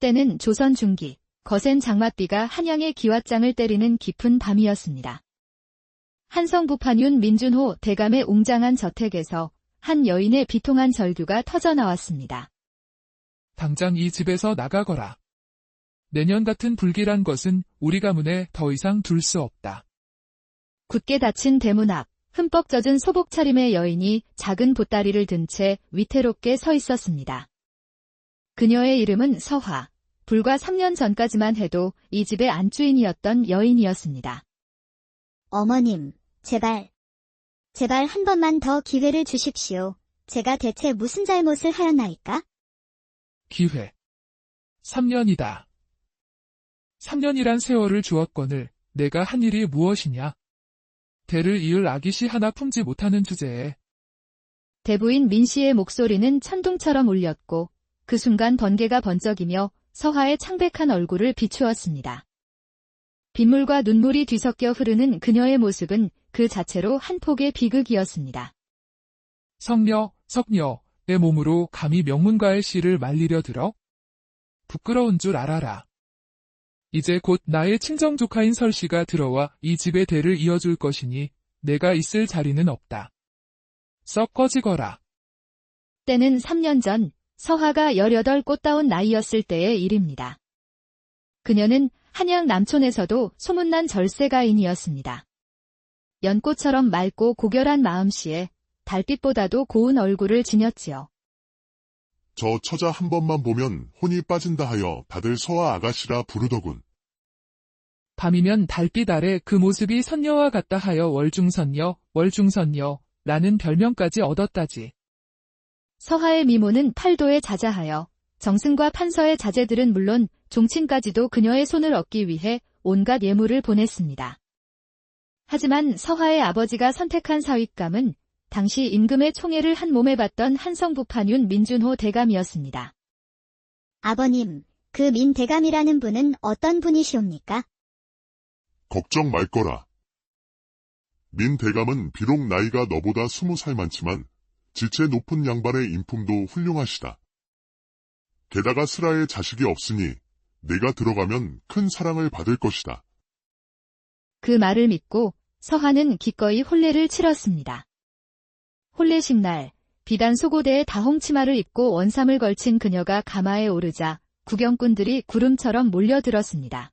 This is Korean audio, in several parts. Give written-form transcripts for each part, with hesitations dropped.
때는 조선 중기, 거센 장맛비가 한양의 기왓장을 때리는 깊은 밤이었습니다. 한성부판윤 민준호 대감의 웅장한 저택에서 한 여인의 비통한 절규가 터져나왔습니다. 당장 이 집에서 나가거라. 내년 같은 불길한 것은 우리 가문에 더 이상 둘 수 없다. 굳게 닫힌 대문 앞, 흠뻑 젖은 소복 차림의 여인이 작은 보따리를 든 채 위태롭게 서 있었습니다. 그녀의 이름은 서화, 불과 3년 전까지만 해도 이 집의 안주인이었던 여인이었습니다. 어머님, 제발 한 번만 더 기회를 주십시오. 제가 대체 무슨 잘못을 하였나이까? 기회. 3년이다. 3년이란 세월을 주었거늘 내가 한 일이 무엇이냐? 대를 이을 아기씨 하나 품지 못하는 주제에. 대부인 민씨의 목소리는 천둥처럼 울렸고 그 순간 번개가 번쩍이며 서화의 창백한 얼굴을 비추었습니다. 빗물과 눈물이 뒤섞여 흐르는 그녀의 모습은 그 자체로 한 폭의 비극이었습니다. 석녀, 내 몸으로 감히 명문가의 씨를 말리려 들어? 부끄러운 줄 알아라. 이제 곧 나의 친정조카인 설씨가 들어와 이 집의 대를 이어줄 것이니 내가 있을 자리는 없다. 썩 꺼지거라. 때는 3년 전 서화가 18 꽃다운 나이였을 때의 일입니다. 그녀는 한양 남촌에서도 소문난 절세가인이었습니다. 연꽃처럼 맑고 고결한 마음씨에 달빛보다도 고운 얼굴을 지녔지요. 저 처자 한 번만 보면 혼이 빠진다 하여 다들 서화 아가씨라 부르더군. 밤이면 달빛 아래 그 모습이 선녀와 같다 하여 월중선녀라는 별명까지 얻었다지. 서화의 미모는 팔도에 자자하여 정승과 판서의 자제들은 물론 종친까지도 그녀의 손을 얻기 위해 온갖 예물을 보냈습니다. 하지만 서화의 아버지가 선택한 사윗감은 당시 임금의 총애를 한 몸에 받던 한성부판윤 민준호 대감이었습니다. 아버님, 그 민 대감이라는 분은 어떤 분이시옵니까? 걱정 말거라. 민 대감은 비록 나이가 너보다 20살 많지만 지체 높은 양반의 인품도 훌륭하시다. 게다가 슬아의 자식이 없으니 네가 들어가면 큰 사랑을 받을 것이다. 그 말을 믿고 서화는 기꺼이 혼례를 치렀습니다. 혼례식 날, 비단 속옷에 다홍치마를 입고 원삼을 걸친 그녀가 가마에 오르자 구경꾼들이 구름처럼 몰려들었습니다.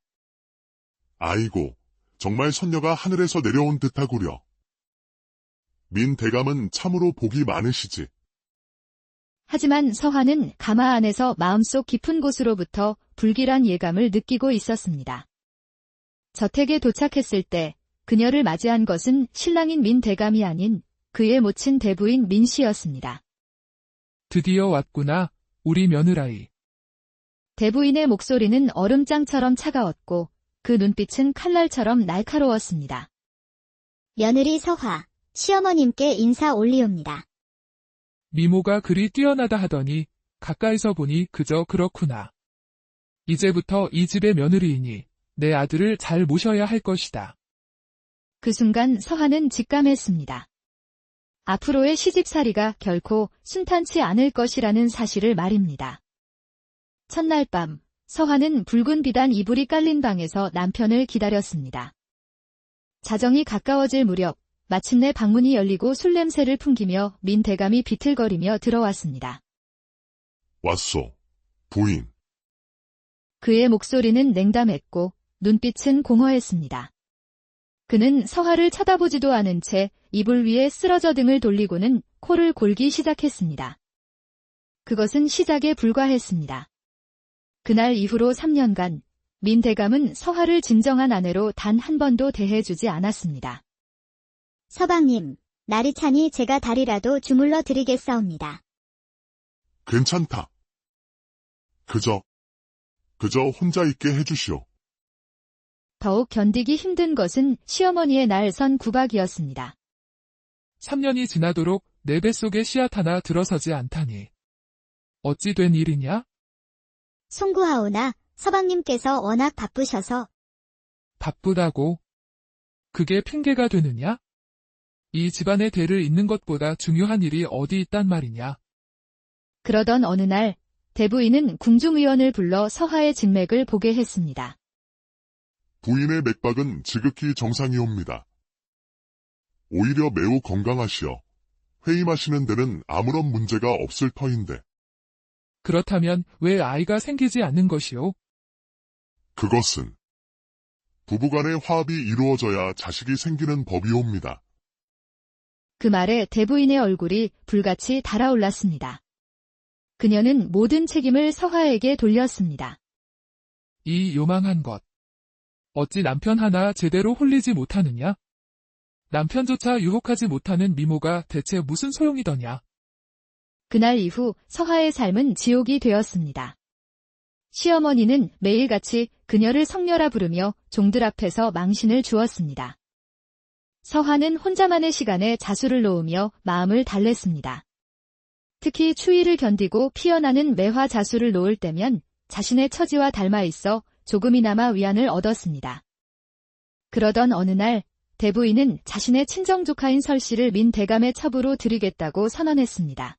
아이고, 정말 선녀가 하늘에서 내려온 듯하구려. 민 대감은 참으로 복이 많으시지. 하지만 서화는 가마 안에서 마음속 깊은 곳으로부터 불길한 예감을 느끼고 있었습니다. 저택에 도착했을 때 그녀를 맞이한 것은 신랑인 민 대감이 아닌 그의 모친 대부인 민 씨였습니다. 드디어 왔구나, 우리 며느라이. 대부인의 목소리는 얼음장처럼 차가웠고 그 눈빛은 칼날처럼 날카로웠습니다. 며느리 서화, 시어머님께 인사 올리옵니다. 미모가 그리 뛰어나다 하더니 가까이서 보니 그저 그렇구나. 이제부터 이 집의 며느리이니 내 아들을 잘 모셔야 할 것이다. 그 순간 서화는 직감했습니다. 앞으로의 시집살이가 결코 순탄치 않을 것이라는 사실을 말입니다. 첫날 밤, 서화는 붉은 비단 이불이 깔린 방에서 남편을 기다렸습니다. 자정이 가까워질 무렵 마침내 방문이 열리고 술 냄새를 풍기며 민 대감이 비틀거리며 들어왔습니다. 왔소, 부인. 그의 목소리는 냉담했고 눈빛은 공허했습니다. 그는 서화를 쳐다보지도 않은 채 이불 위에 쓰러져 등을 돌리고는 코를 골기 시작했습니다. 그것은 시작에 불과했습니다. 그날 이후로 3년간 민 대감은 서화를 진정한 아내로 단 한 번도 대해주지 않았습니다. 서방님, 날이 차니 제가 다리라도 주물러 드리겠사옵니다. 괜찮다. 그저 혼자 있게 해주시오. 더욱 견디기 힘든 것은 시어머니의 날 선 구박이었습니다. 3년이 지나도록 내 뱃속에 씨앗 하나 들어서지 않다니. 어찌 된 일이냐? 송구하오나 서방님께서 워낙 바쁘셔서. 바쁘다고? 그게 핑계가 되느냐? 이 집안의 대를 잇는 것보다 중요한 일이 어디 있단 말이냐? 그러던 어느 날 대부인은 궁중의원을 불러 서하의 진맥을 보게 했습니다. 부인의 맥박은 지극히 정상이옵니다. 오히려 매우 건강하시어 회임하시는 데는 아무런 문제가 없을 터인데 그렇다면 왜 아이가 생기지 않는 것이오? 그것은 부부간의 화합이 이루어져야 자식이 생기는 법이옵니다. 그 말에 대부인의 얼굴이 불같이 달아올랐습니다. 그녀는 모든 책임을 서하에게 돌렸습니다. 이 요망한 것. 어찌 남편 하나 제대로 홀리지 못하느냐? 남편조차 유혹하지 못하는 미모가 대체 무슨 소용이더냐? 그날 이후 서하의 삶은 지옥이 되었습니다. 시어머니는 매일같이 그녀를 성녀라 부르며 종들 앞에서 망신을 주었습니다. 서하는 혼자만의 시간에 자수를 놓으며 마음을 달랬습니다. 특히 추위를 견디고 피어나는 매화 자수를 놓을 때면 자신의 처지와 닮아 있어 조금이나마 위안을 얻었습니다. 그러던 어느 날 대부인은 자신의 친정조카인 설씨를 민 대감의 첩으로 들이겠다고 선언했습니다.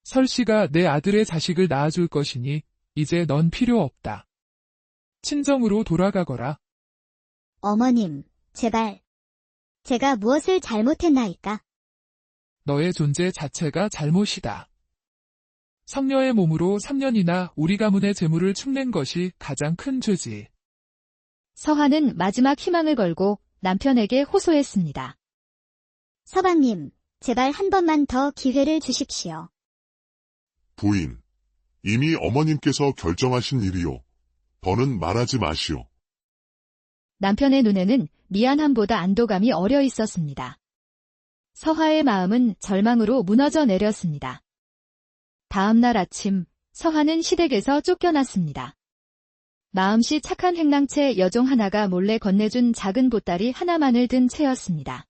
설씨가 내 아들의 자식을 낳아줄 것이니 이제 넌 필요 없다. 친정으로 돌아가거라. 어머님, 제발. 제가 무엇을 잘못했나이까? 너의 존재 자체가 잘못이다. 성녀의 몸으로 3년이나 우리 가문의 재물을 축낸 것이 가장 큰 죄지. 서하는 마지막 희망을 걸고 남편에게 호소했습니다. 서방님, 제발 한 번만 더 기회를 주십시오. 부인, 이미 어머님께서 결정하신 일이요. 더는 말하지 마시오. 남편의 눈에는 미안함보다 안도감이 어려 있었습니다. 서하의 마음은 절망으로 무너져 내렸습니다. 다음 날 아침, 서하는 시댁에서 쫓겨났습니다. 마음씨 착한 행랑채 여종 하나가 몰래 건네준 작은 보따리 하나만을 든 채였습니다.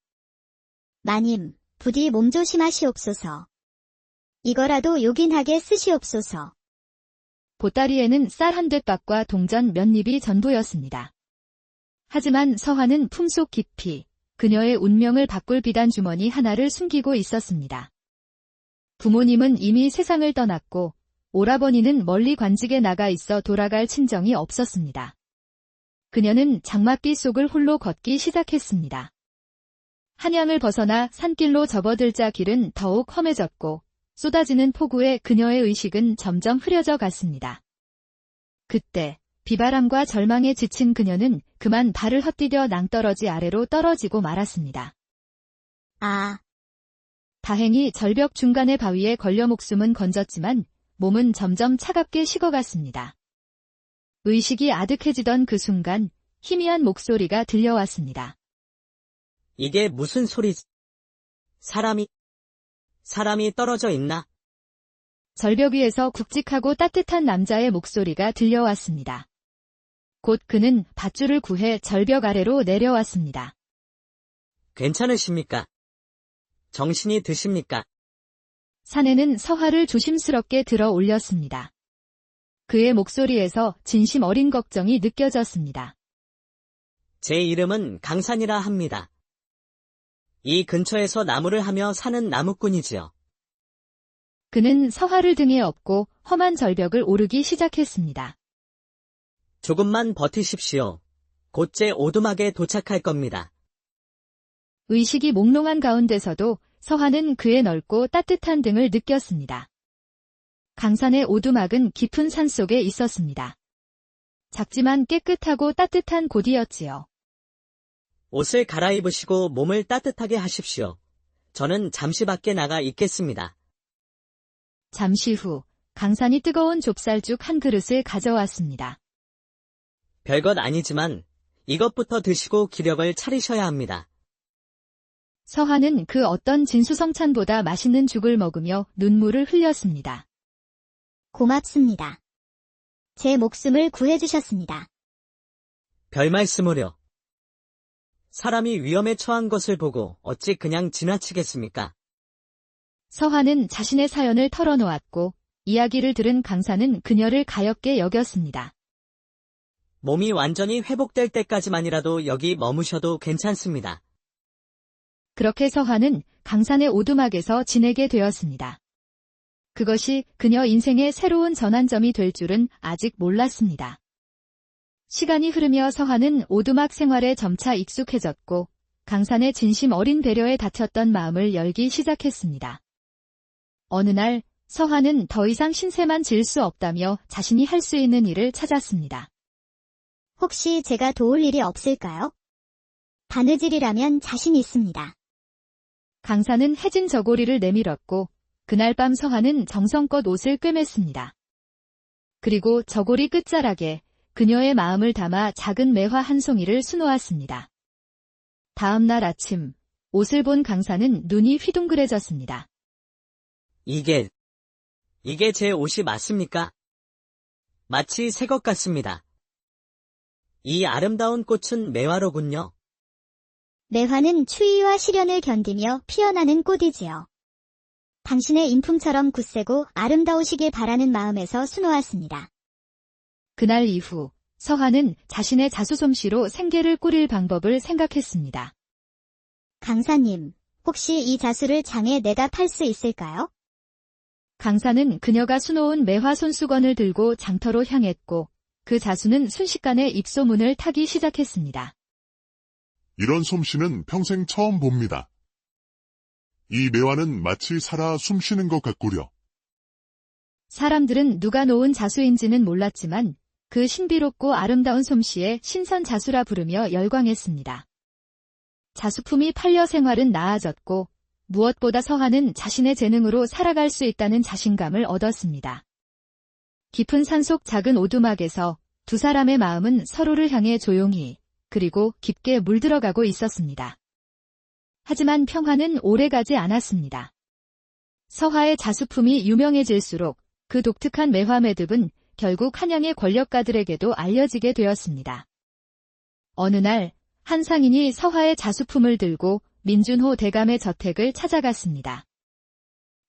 마님, 부디 몸조심하시옵소서. 이거라도 요긴하게 쓰시옵소서. 보따리에는 쌀 한 뙑밥과 동전 몇 입이 전부였습니다. 하지만 서하는 품속 깊이 그녀의 운명을 바꿀 비단 주머니 하나를 숨기고 있었습니다. 부모님은 이미 세상을 떠났고 오라버니는 멀리 관직에 나가 있어 돌아갈 친정이 없었습니다. 그녀는 장맛비 속을 홀로 걷기 시작했습니다. 한양을 벗어나 산길로 접어들자 길은 더욱 험해졌고 쏟아지는 폭우에 그녀의 의식은 점점 흐려져 갔습니다. 그때 비바람과 절망에 지친 그녀는 그만 발을 헛디뎌 낭떠러지 아래로 떨어지고 말았습니다. 아, 다행히 절벽 중간의 바위에 걸려 목숨은 건졌지만 몸은 점점 차갑게 식어갔습니다. 의식이 아득해지던 그 순간 희미한 목소리가 들려왔습니다. 이게 무슨 소리지? 사람이 떨어져 있나? 절벽 위에서 굵직하고 따뜻한 남자의 목소리가 들려왔습니다. 곧 그는 밧줄을 구해 절벽 아래로 내려왔습니다. 괜찮으십니까? 정신이 드십니까? 사내는 서하를 조심스럽게 들어 올렸습니다. 그의 목소리에서 진심 어린 걱정이 느껴졌습니다. 제 이름은 강산이라 합니다. 이 근처에서 나무를 하며 사는 나무꾼이지요. 그는 서하를 등에 업고 험한 절벽을 오르기 시작했습니다. 조금만 버티십시오. 곧제 오두막에 도착할 겁니다. 의식이 몽롱한 가운데서도 서하는 그의 넓고 따뜻한 등을 느꼈습니다. 강산의 오두막은 깊은 산 속에 있었습니다. 작지만 깨끗하고 따뜻한 곳이었지요. 옷을 갈아입으시고 몸을 따뜻하게 하십시오. 저는 잠시 밖에 나가 있겠습니다. 잠시 후 강산이 뜨거운 좁쌀죽 한 그릇을 가져왔습니다. 별것 아니지만 이것부터 드시고 기력을 차리셔야 합니다. 서하는 그 어떤 진수성찬보다 맛있는 죽을 먹으며 눈물을 흘렸습니다. 고맙습니다. 제 목숨을 구해주셨습니다. 별 말씀을요. 사람이 위험에 처한 것을 보고 어찌 그냥 지나치겠습니까? 서하는 자신의 사연을 털어놓았고 이야기를 들은 강산은 그녀를 가엾게 여겼습니다. 몸이 완전히 회복될 때까지만이라도 여기 머무셔도 괜찮습니다. 그렇게 서하는 강산의 오두막에서 지내게 되었습니다. 그것이 그녀 인생의 새로운 전환점이 될 줄은 아직 몰랐습니다. 시간이 흐르며 서한은 오두막 생활에 점차 익숙해졌고 강산의 진심 어린 배려에 닫혔던 마음을 열기 시작했습니다. 어느 날 서한은 더 이상 신세만 질 수 없다며 자신이 할 수 있는 일을 찾았습니다. 혹시 제가 도울 일이 없을까요? 바느질이라면 자신 있습니다. 강산은 해진 저고리를 내밀었고 그날 밤 서한은 정성껏 옷을 꿰맸습니다. 그리고 저고리 끝자락에 그녀의 마음을 담아 작은 매화 한 송이를 수놓았습니다. 다음 날 아침 옷을 본 강산은 눈이 휘둥그레졌습니다. 이게 제 옷이 맞습니까? 마치 새 것 같습니다. 이 아름다운 꽃은 매화로군요. 매화는 추위와 시련을 견디며 피어나는 꽃이지요. 당신의 인품처럼 굳세고 아름다우시길 바라는 마음에서 수놓았습니다. 그날 이후 서한은 자신의 자수솜씨로 생계를 꾸릴 방법을 생각했습니다. 강사님, 혹시 이 자수를 장에 내다 팔 수 있을까요? 강사는 그녀가 수놓은 매화 손수건을 들고 장터로 향했고 그 자수는 순식간에 입소문을 타기 시작했습니다. 이런 솜씨는 평생 처음 봅니다. 이 매화는 마치 살아 숨쉬는 것 같구려. 사람들은 누가 놓은 자수인지는 몰랐지만 그 신비롭고 아름다운 솜씨에 신선 자수라 부르며 열광했습니다. 자수품이 팔려 생활은 나아졌고 무엇보다 서한은 자신의 재능으로 살아갈 수 있다는 자신감을 얻었습니다. 깊은 산속 작은 오두막에서 두 사람의 마음은 서로를 향해 조용히 그리고 깊게 물들어가고 있었습니다. 하지만 평화는 오래가지 않았습니다. 서하의 자수품이 유명해질수록 그 독특한 매화 매듭은 결국 한양의 권력가들에게도 알려지게 되었습니다. 어느 날 한 상인이 서하의 자수품을 들고 민준호 대감의 저택을 찾아갔습니다.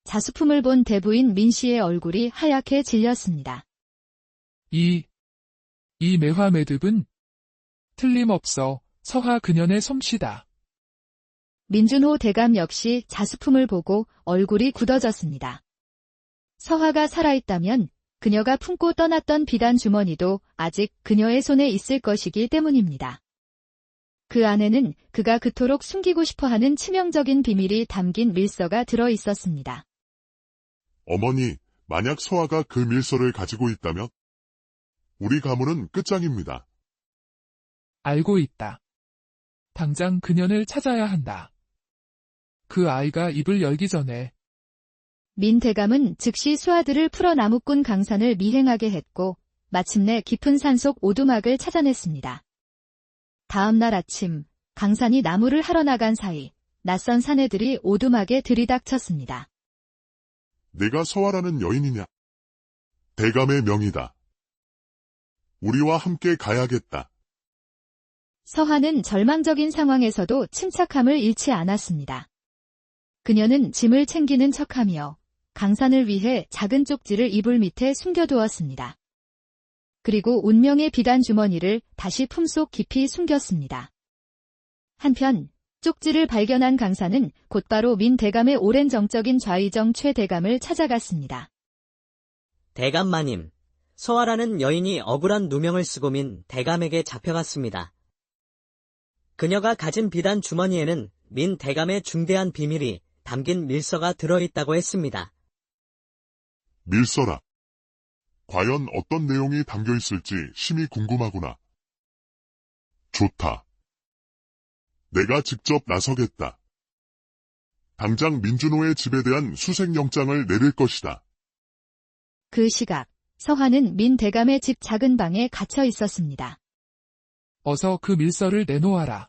자수품을 본 대부인 민씨의 얼굴이 하얗게 질렸습니다. 이 매화 매듭은 틀림없어 서하 그년의 솜씨다. 민준호 대감 역시 자수품을 보고 얼굴이 굳어졌습니다. 서하가 살아있다면 그녀가 품고 떠났던 비단 주머니도 아직 그녀의 손에 있을 것이기 때문입니다. 그 안에는 그가 그토록 숨기고 싶어하는 치명적인 비밀이 담긴 밀서가 들어 있었습니다. 어머니, 만약 서아가 그 밀서를 가지고 있다면 우리 가문은 끝장입니다. 알고 있다. 당장 그년을 찾아야 한다. 그 아이가 입을 열기 전에. 민 대감은 즉시 수하들을 풀어 나무꾼 강산을 미행하게 했고 마침내 깊은 산속 오두막을 찾아냈습니다. 다음 날 아침 강산이 나무를 하러 나간 사이 낯선 사내들이 오두막에 들이닥쳤습니다. 내가 서아라는 여인이냐? 대감의 명이다. 우리와 함께 가야겠다. 서하는 절망적인 상황에서도 침착함을 잃지 않았습니다. 그녀는 짐을 챙기는 척하며 강산을 위해 작은 쪽지를 이불 밑에 숨겨두었습니다. 그리고 운명의 비단 주머니를 다시 품속 깊이 숨겼습니다. 한편 쪽지를 발견한 강산은 곧바로 민 대감의 오랜 정적인 좌의정 최 대감을 찾아갔습니다. 대감마님, 서아라는 여인이 억울한 누명을 쓰고 민 대감에게 잡혀갔습니다. 그녀가 가진 비단 주머니에는 민 대감의 중대한 비밀이 담긴 밀서가 들어있다고 했습니다. 밀서라. 과연 어떤 내용이 담겨 있을지 심히 궁금하구나. 좋다. 내가 직접 나서겠다. 당장 민준호의 집에 대한 수색영장을 내릴 것이다. 그 시각 서하는 민 대감의 집 작은 방에 갇혀 있었습니다. 어서 그 밀서를 내놓아라.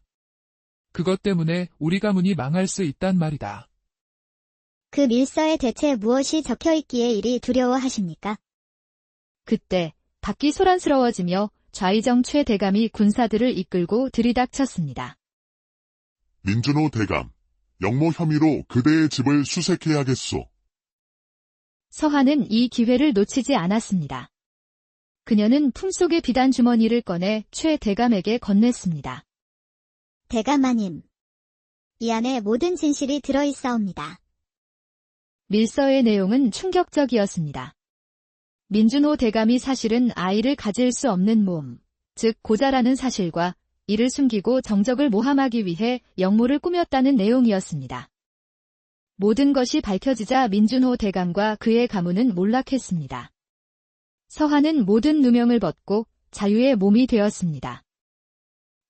그것 때문에 우리 가문이 망할 수 있단 말이다. 그 밀서에 대체 무엇이 적혀있기에 이리 두려워하십니까? 그때 밖이 소란스러워지며 좌의정 최 대감이 군사들을 이끌고 들이닥쳤습니다. 민준호 대감, 영모 혐의로 그대의 집을 수색해야겠소. 서하는 이 기회를 놓치지 않았습니다. 그녀는 품속의 비단 주머니를 꺼내 최 대감에게 건넸습니다. 대감마님, 이 안에 모든 진실이 들어있사옵니다. 밀서의 내용은 충격적이었습니다. 민준호 대감이 사실은 아이를 가질 수 없는 몸, 즉 고자라는 사실과 이를 숨기고 정적을 모함하기 위해 역모를 꾸몄다는 내용이었습니다. 모든 것이 밝혀지자 민준호 대감과 그의 가문은 몰락했습니다. 서한은 모든 누명을 벗고 자유의 몸이 되었습니다.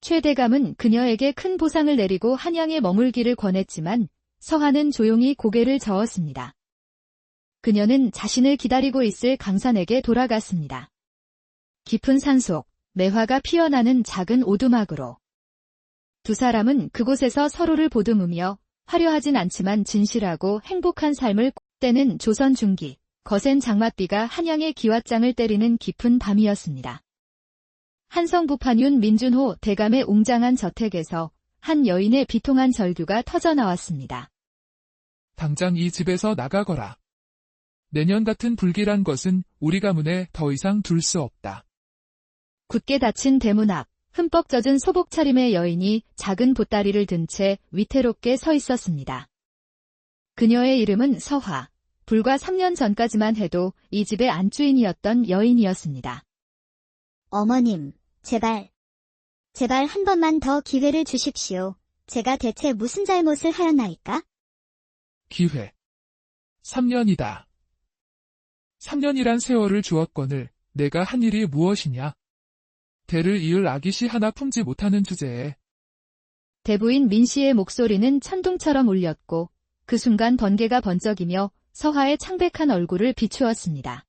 최 대감은 그녀에게 큰 보상을 내리고 한양에 머물기를 권했지만 서한은 조용히 고개를 저었습니다. 그녀는 자신을 기다리고 있을 강산에게 돌아갔습니다. 깊은 산속, 매화가 피어나는 작은 오두막으로. 두 사람은 그곳에서 서로를 보듬으며 화려하진 않지만 진실하고 행복한 삶을 때는 조선 중기, 거센 장맛비가 한양의 기왓장을 때리는 깊은 밤이었습니다. 한성부판윤 민준호 대감의 웅장한 저택에서 한 여인의 비통한 절규가 터져나왔습니다. 당장 이 집에서 나가거라. 내년 같은 불길한 것은 우리 가문에 더 이상 둘 수 없다. 굳게 닫힌 대문 앞, 흠뻑 젖은 소복 차림의 여인이 작은 보따리를 든 채 위태롭게 서 있었습니다. 그녀의 이름은 서화, 불과 3년 전까지만 해도 이 집의 안주인이었던 여인이었습니다. 어머님, 제발 한 번만 더 기회를 주십시오. 제가 대체 무슨 잘못을 하였나이까? 기회. 3년이다. 3년이란 세월을 주었거늘 내가 한 일이 무엇이냐? 대를 이을 아기씨 하나 품지 못하는 주제에. 대부인 민씨의 목소리는 천둥처럼 울렸고 그 순간 번개가 번쩍이며 서화의 창백한 얼굴을 비추었습니다.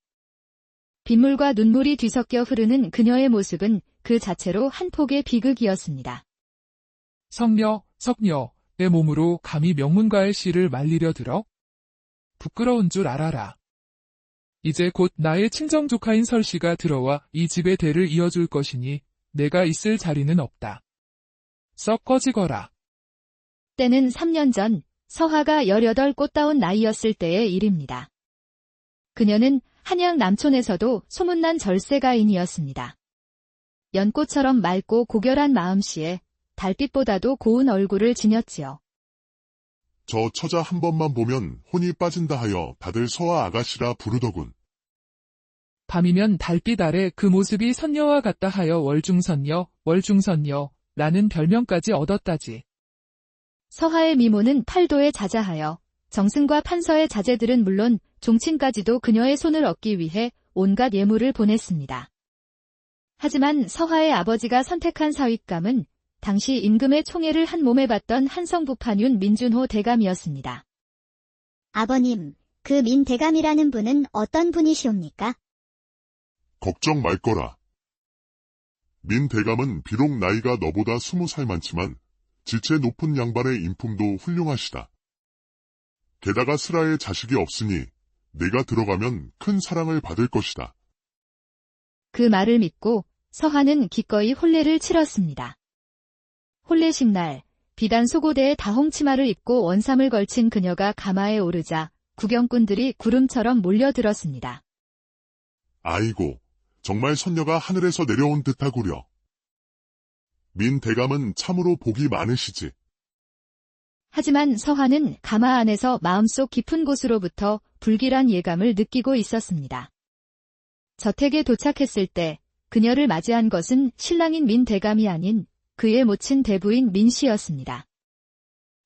빗물과 눈물이 뒤섞여 흐르는 그녀의 모습은 그 자체로 한 폭의 비극이었습니다. 석녀, 내 몸으로 감히 명문가의 씨를 말리려 들어? 부끄러운 줄 알아라. 이제 곧 나의 친정조카인 설씨가 들어와 이 집의 대를 이어줄 것이니 내가 있을 자리는 없다. 썩 꺼지거라. 때는 3년 전 서화가 18 꽃다운 나이였을 때의 일입니다. 그녀는 한양 남촌에서도 소문난 절세가인이었습니다. 연꽃처럼 맑고 고결한 마음씨에 달빛보다도 고운 얼굴을 지녔지요. 저 처자 한 번만 보면 혼이 빠진다 하여 다들 서화 아가씨라 부르더군. 밤이면 달빛 아래 그 모습이 선녀와 같다 하여 월중선녀라는 별명까지 얻었다지. 서화의 미모는 팔도에 자자하여 정승과 판서의 자제들은 물론 종친까지도 그녀의 손을 얻기 위해 온갖 예물을 보냈습니다. 하지만 서화의 아버지가 선택한 사윗감은 당시 임금의 총애를 한 몸에 받던 한성부판윤 민준호 대감이었습니다. 아버님, 그 민 대감이라는 분은 어떤 분이시옵니까? 걱정 말거라. 민 대감은 비록 나이가 너보다 20살 많지만 지체 높은 양반의 인품도 훌륭하시다. 게다가 슬아의 자식이 없으니 내가 들어가면 큰 사랑을 받을 것이다. 그 말을 믿고 서화는 기꺼이 혼례를 치렀습니다. 혼례식 날, 비단 속옷에 다홍치마를 입고 원삼을 걸친 그녀가 가마에 오르자 구경꾼들이 구름처럼 몰려들었습니다. 아이고, 정말 선녀가 하늘에서 내려온 듯하구려. 민 대감은 참으로 복이 많으시지. 하지만 서화는 가마 안에서 마음속 깊은 곳으로부터 불길한 예감을 느끼고 있었습니다. 저택에 도착했을 때 그녀를 맞이한 것은 신랑인 민 대감이 아닌 그의 모친 대부인 민 씨였습니다.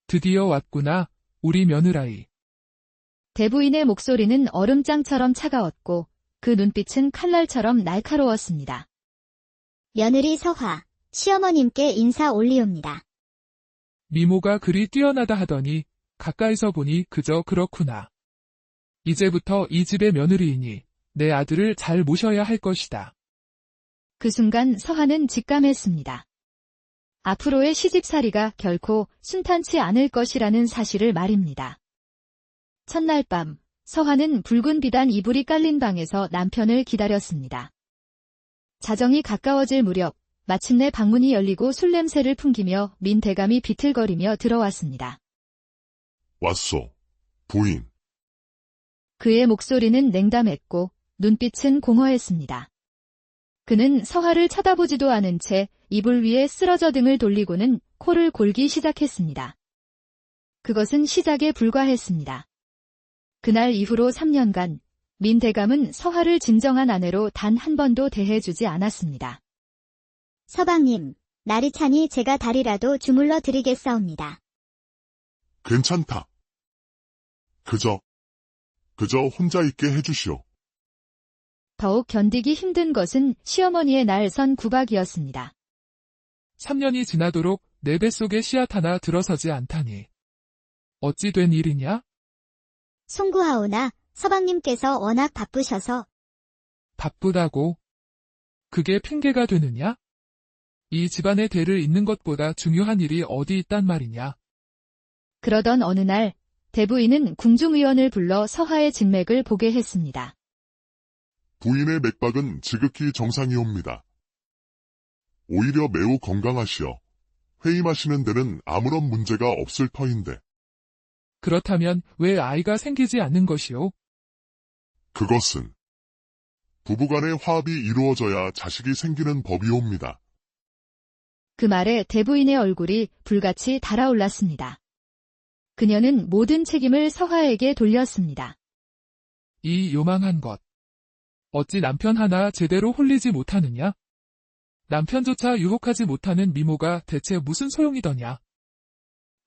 드디어 왔구나, 우리 며느라이. 대부인의 목소리는 얼음장처럼 차가웠고 그 눈빛은 칼날처럼 날카로웠습니다. 며느리 서화, 시어머님께 인사 올리옵니다. 미모가 그리 뛰어나다 하더니 가까이서 보니 그저 그렇구나. 이제부터 이 집의 며느리이니 내 아들을 잘 모셔야 할 것이다. 그 순간 서화는 직감했습니다. 앞으로의 시집살이가 결코 순탄치 않을 것이라는 사실을 말입니다. 첫날 밤, 서화는 붉은 비단 이불이 깔린 방에서 남편을 기다렸습니다. 자정이 가까워질 무렵 마침내 방문이 열리고 술 냄새를 풍기며 민 대감이 비틀거리며 들어왔습니다. 왔소, 부인. 그의 목소리는 냉담했고 눈빛은 공허했습니다. 그는 서화를 쳐다보지도 않은 채 이불 위에 쓰러져 등을 돌리고는 코를 골기 시작했습니다. 그것은 시작에 불과했습니다. 그날 이후로 3년간 민 대감은 서화를 진정한 아내로 단 한 번도 대해주지 않았습니다. 서방님, 날이 차니 제가 달이라도 주물러 드리겠사옵니다. 괜찮다. 그저 혼자 있게 해주시오. 더욱 견디기 힘든 것은 시어머니의 날 선 구박이었습니다. 3년이 지나도록 내 뱃속에 씨앗 하나 들어서지 않다니. 어찌 된 일이냐? 송구하오나 서방님께서 워낙 바쁘셔서 바쁘다고. 그게 핑계가 되느냐? 이 집안의 대를 잇는 것보다 중요한 일이 어디 있단 말이냐? 그러던 어느 날 대부인은 궁중의원을 불러 서화의 진맥을 보게 했습니다. 부인의 맥박은 지극히 정상이옵니다. 오히려 매우 건강하시어 회임하시는 데는 아무런 문제가 없을 터인데 그렇다면 왜 아이가 생기지 않는 것이오? 그것은 부부간의 화합이 이루어져야 자식이 생기는 법이옵니다. 그 말에 대부인의 얼굴이 불같이 달아올랐습니다. 그녀는 모든 책임을 서화에게 돌렸습니다. 이 요망한 것. 어찌 남편 하나 제대로 홀리지 못하느냐? 남편조차 유혹하지 못하는 미모가 대체 무슨 소용이더냐?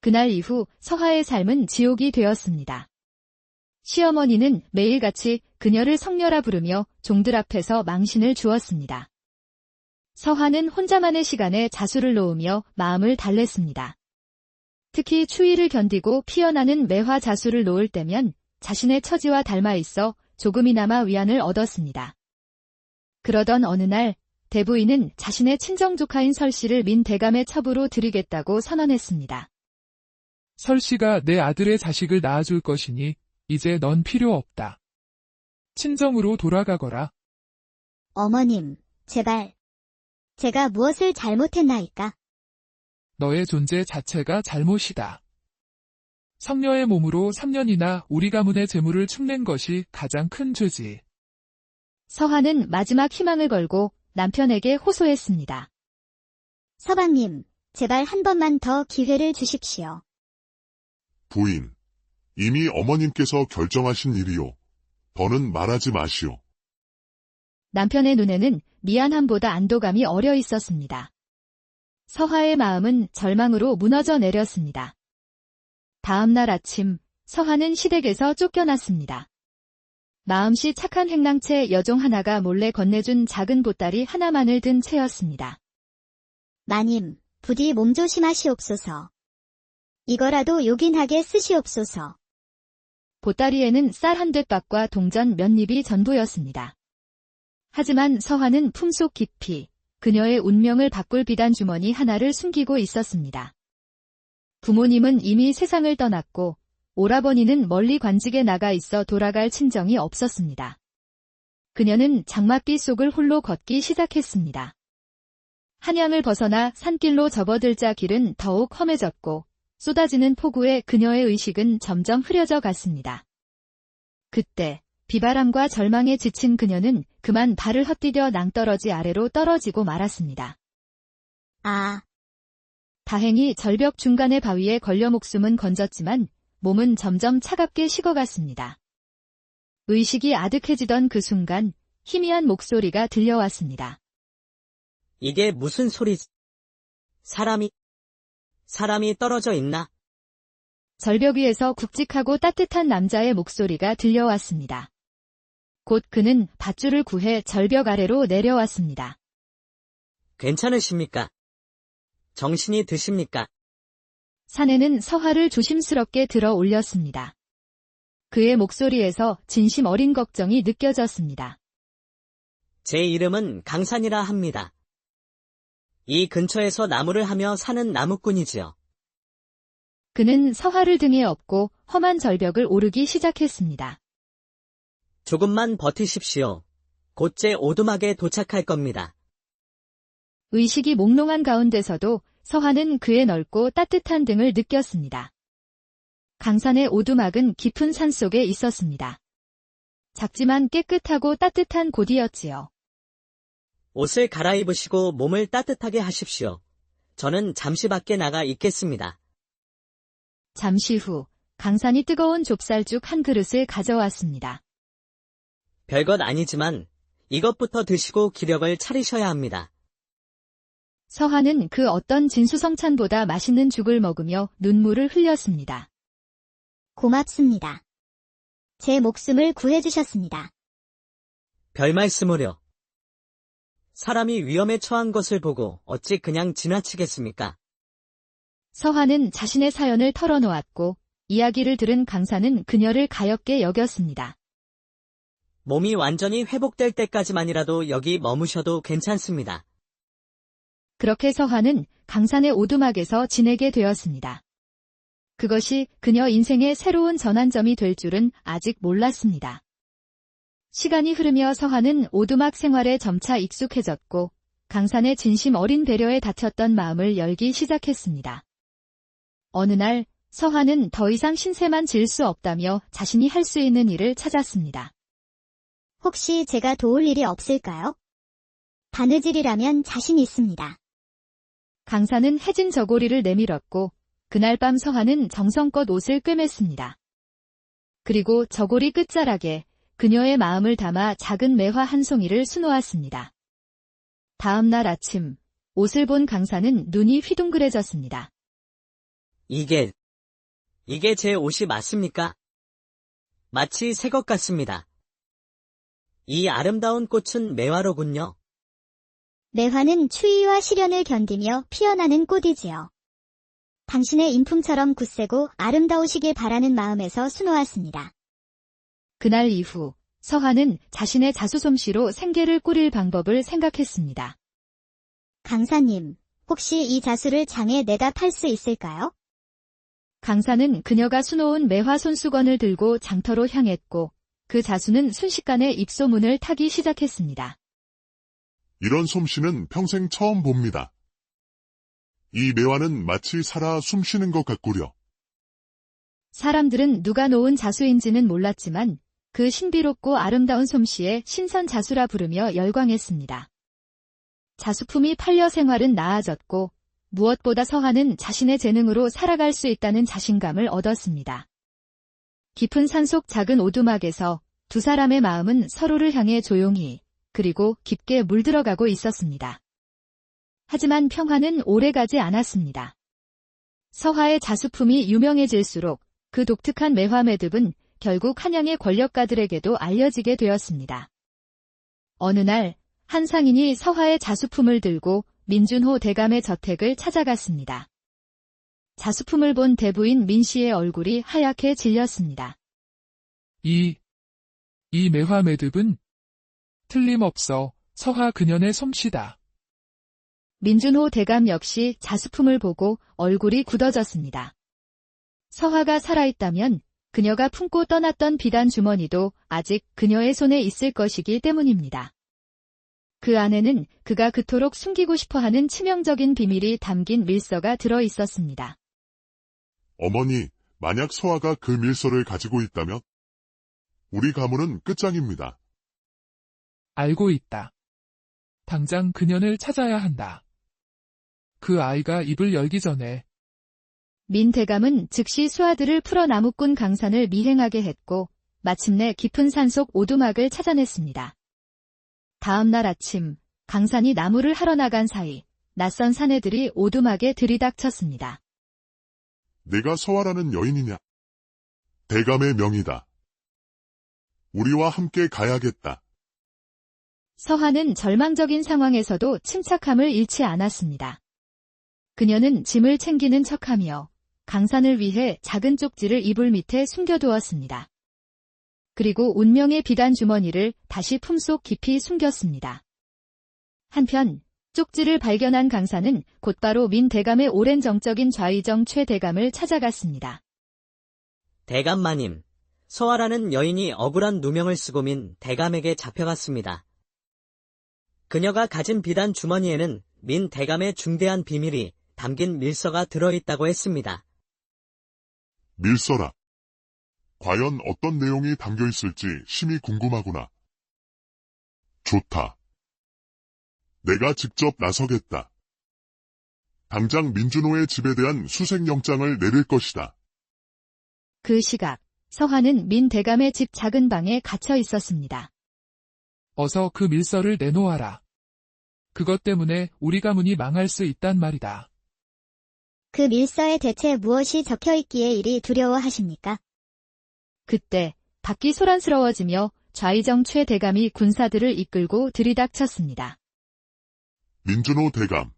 그날 이후 서화의 삶은 지옥이 되었습니다. 시어머니는 매일같이 그녀를 성녀라 부르며 종들 앞에서 망신을 주었습니다. 서화는 혼자만의 시간에 자수를 놓으며 마음을 달랬습니다. 특히 추위를 견디고 피어나는 매화 자수를 놓을 때면 자신의 처지와 닮아 있어 조금이나마 위안을 얻었습니다. 그러던 어느 날 대부인은 자신의 친정조카인 설씨를 민 대감의 첩으로 들이겠다고 선언했습니다. 설씨가 내 아들의 자식을 낳아줄 것이니 이제 넌 필요 없다. 친정으로 돌아가거라. 어머님, 제발. 제가 무엇을 잘못했나이까? 너의 존재 자체가 잘못이다. 성녀의 몸으로 3년이나 우리 가문의 재물을 축낸 것이 가장 큰 죄지. 서화는 마지막 희망을 걸고 남편에게 호소했습니다. 서방님, 제발 한 번만 더 기회를 주십시오. 부인, 이미 어머님께서 결정하신 일이오. 더는 말하지 마시오. 남편의 눈에는 미안함보다 안도감이 어려 있었습니다. 서화의 마음은 절망으로 무너져 내렸습니다. 다음 날 아침, 서화는 시댁에서 쫓겨났습니다. 마음씨 착한 행랑채 여종 하나가 몰래 건네준 작은 보따리 하나만을 든 채였습니다. 마님, 부디 몸 조심하시옵소서. 이거라도 요긴하게 쓰시옵소서. 보따리에는 쌀 한 뎃밥과 동전 몇 입이 전부였습니다. 하지만 서화는 품속 깊이 그녀의 운명을 바꿀 비단 주머니 하나를 숨기고 있었습니다. 부모님은 이미 세상을 떠났고 오라버니는 멀리 관직에 나가 있어 돌아갈 친정이 없었습니다. 그녀는 장맛비 속을 홀로 걷기 시작했습니다. 한양을 벗어나 산길로 접어들자 길은 더욱 험해졌고 쏟아지는 폭우에 그녀의 의식은 점점 흐려져 갔습니다. 그때 비바람과 절망에 지친 그녀는 그만 발을 헛디뎌 낭떠러지 아래로 떨어지고 말았습니다. 아, 다행히 절벽 중간의 바위에 걸려 목숨은 건졌지만 몸은 점점 차갑게 식어갔습니다. 의식이 아득해지던 그 순간 희미한 목소리가 들려왔습니다. 이게 무슨 소리지? 사람이 떨어져 있나? 절벽 위에서 굵직하고 따뜻한 남자의 목소리가 들려왔습니다. 곧 그는 밧줄을 구해 절벽 아래로 내려왔습니다. 괜찮으십니까? 정신이 드십니까? 사내는 서화를 조심스럽게 들어 올렸습니다. 그의 목소리에서 진심 어린 걱정이 느껴졌습니다. 제 이름은 강산이라 합니다. 이 근처에서 나무를 하며 사는 나무꾼이지요. 그는 서화를 등에 업고 험한 절벽을 오르기 시작했습니다. 조금만 버티십시오. 곧제 오두막에 도착할 겁니다. 의식이 몽롱한 가운데서도 서화는 그의 넓고 따뜻한 등을 느꼈습니다. 강산의 오두막은 깊은 산 속에 있었습니다. 작지만 깨끗하고 따뜻한 곳이었지요. 옷을 갈아입으시고 몸을 따뜻하게 하십시오. 저는 잠시 밖에 나가 있겠습니다. 잠시 후 강산이 뜨거운 좁쌀죽 한 그릇을 가져왔습니다. 별것 아니지만 이것부터 드시고 기력을 차리셔야 합니다. 서한은 그 어떤 진수성찬보다 맛있는 죽을 먹으며 눈물을 흘렸습니다. 고맙습니다. 제 목숨을 구해주셨습니다. 별 말씀을요. 사람이 위험에 처한 것을 보고 어찌 그냥 지나치겠습니까? 서한은 자신의 사연을 털어놓았고 이야기를 들은 강산은 그녀를 가엾게 여겼습니다. 몸이 완전히 회복될 때까지만이라도 여기 머무셔도 괜찮습니다. 그렇게 서한은 강산의 오두막에서 지내게 되었습니다. 그것이 그녀 인생의 새로운 전환점이 될 줄은 아직 몰랐습니다. 시간이 흐르며 서한은 오두막 생활에 점차 익숙해졌고 강산의 진심 어린 배려에 닫혔던 마음을 열기 시작했습니다. 어느 날 서한은 더 이상 신세만 질 수 없다며 자신이 할 수 있는 일을 찾았습니다. 혹시 제가 도울 일이 없을까요? 바느질이라면 자신 있습니다. 강산은 해진 저고리를 내밀었고 그날 밤 서한은 정성껏 옷을 꿰맸습니다. 그리고 저고리 끝자락에 그녀의 마음을 담아 작은 매화 한 송이를 수놓았습니다. 다음 날 아침 옷을 본 강산은 눈이 휘둥그레졌습니다. 이게 제 옷이 맞습니까? 마치 새 것 같습니다. 이 아름다운 꽃은 매화로군요. 매화는 추위와 시련을 견디며 피어나는 꽃이지요. 당신의 인품처럼 굳세고 아름다우시길 바라는 마음에서 수놓았습니다. 그날 이후 서한은 자신의 자수솜씨로 생계를 꾸릴 방법을 생각했습니다. 강사님, 혹시 이 자수를 장에 내다 팔 수 있을까요? 강사는 그녀가 수놓은 매화 손수건을 들고 장터로 향했고 그 자수는 순식간에 입소문을 타기 시작했습니다. 이런 솜씨는 평생 처음 봅니다. 이 매화는 마치 살아 숨쉬는 것 같구려. 사람들은 누가 놓은 자수인지는 몰랐지만 그 신비롭고 아름다운 솜씨에 신선 자수라 부르며 열광했습니다. 자수품이 팔려 생활은 나아졌고 무엇보다 서한은 자신의 재능으로 살아갈 수 있다는 자신감을 얻었습니다. 깊은 산속 작은 오두막에서 두 사람의 마음은 서로를 향해 조용히 그리고 깊게 물들어가고 있었습니다. 하지만 평화는 오래가지 않았습니다. 서화의 자수품이 유명해질수록 그 독특한 매화 매듭은 결국 한양의 권력가들에게도 알려지게 되었습니다. 어느 날 한 상인이 서화의 자수품을 들고 민준호 대감의 저택을 찾아갔습니다. 자수품을 본 대부인 민 씨의 얼굴이 하얗게 질렸습니다. 이 매화 매듭은 틀림없어 서하 그년의 솜씨다. 민준호 대감 역시 자수품을 보고 얼굴이 굳어졌습니다. 서화가 살아있다면 그녀가 품고 떠났던 비단 주머니도 아직 그녀의 손에 있을 것이기 때문입니다. 그 안에는 그가 그토록 숨기고 싶어하는 치명적인 비밀이 담긴 밀서가 들어 있었습니다. 어머니, 만약 서아가 그 밀서를 가지고 있다면 우리 가문은 끝장입니다. 알고 있다. 당장 그년을 찾아야 한다. 그 아이가 입을 열기 전에. 민 대감은 즉시 수하들을 풀어 나무꾼 강산을 미행하게 했고 마침내 깊은 산속 오두막을 찾아냈습니다. 다음 날 아침 강산이 나무를 하러 나간 사이 낯선 사내들이 오두막에 들이닥쳤습니다. 내가 서아라는 여인이냐? 대감의 명이다. 우리와 함께 가야겠다. 서하는 절망적인 상황에서도 침착함을 잃지 않았습니다. 그녀는 짐을 챙기는 척하며 강산을 위해 작은 쪽지를 이불 밑에 숨겨두었습니다. 그리고 운명의 비단 주머니를 다시 품속 깊이 숨겼습니다. 한편 쪽지를 발견한 강산은 곧바로 민 대감의 오랜 정적인 좌의정 최 대감을 찾아갔습니다. 대감마님, 서아라는 여인이 억울한 누명을 쓰고 민 대감에게 잡혀갔습니다. 그녀가 가진 비단 주머니에는 민 대감의 중대한 비밀이 담긴 밀서가 들어있다고 했습니다. 밀서라. 과연 어떤 내용이 담겨있을지 심히 궁금하구나. 좋다. 내가 직접 나서겠다. 당장 민준호의 집에 대한 수색영장을 내릴 것이다. 그 시각, 서화는 민 대감의 집 작은 방에 갇혀 있었습니다. 어서 그 밀서를 내놓아라. 그것 때문에 우리 가문이 망할 수 있단 말이다. 그 밀서에 대체 무엇이 적혀 있기에 이리 두려워하십니까? 그때 밖이 소란스러워지며 좌의정 최 대감이 군사들을 이끌고 들이닥쳤습니다. 민준호 대감,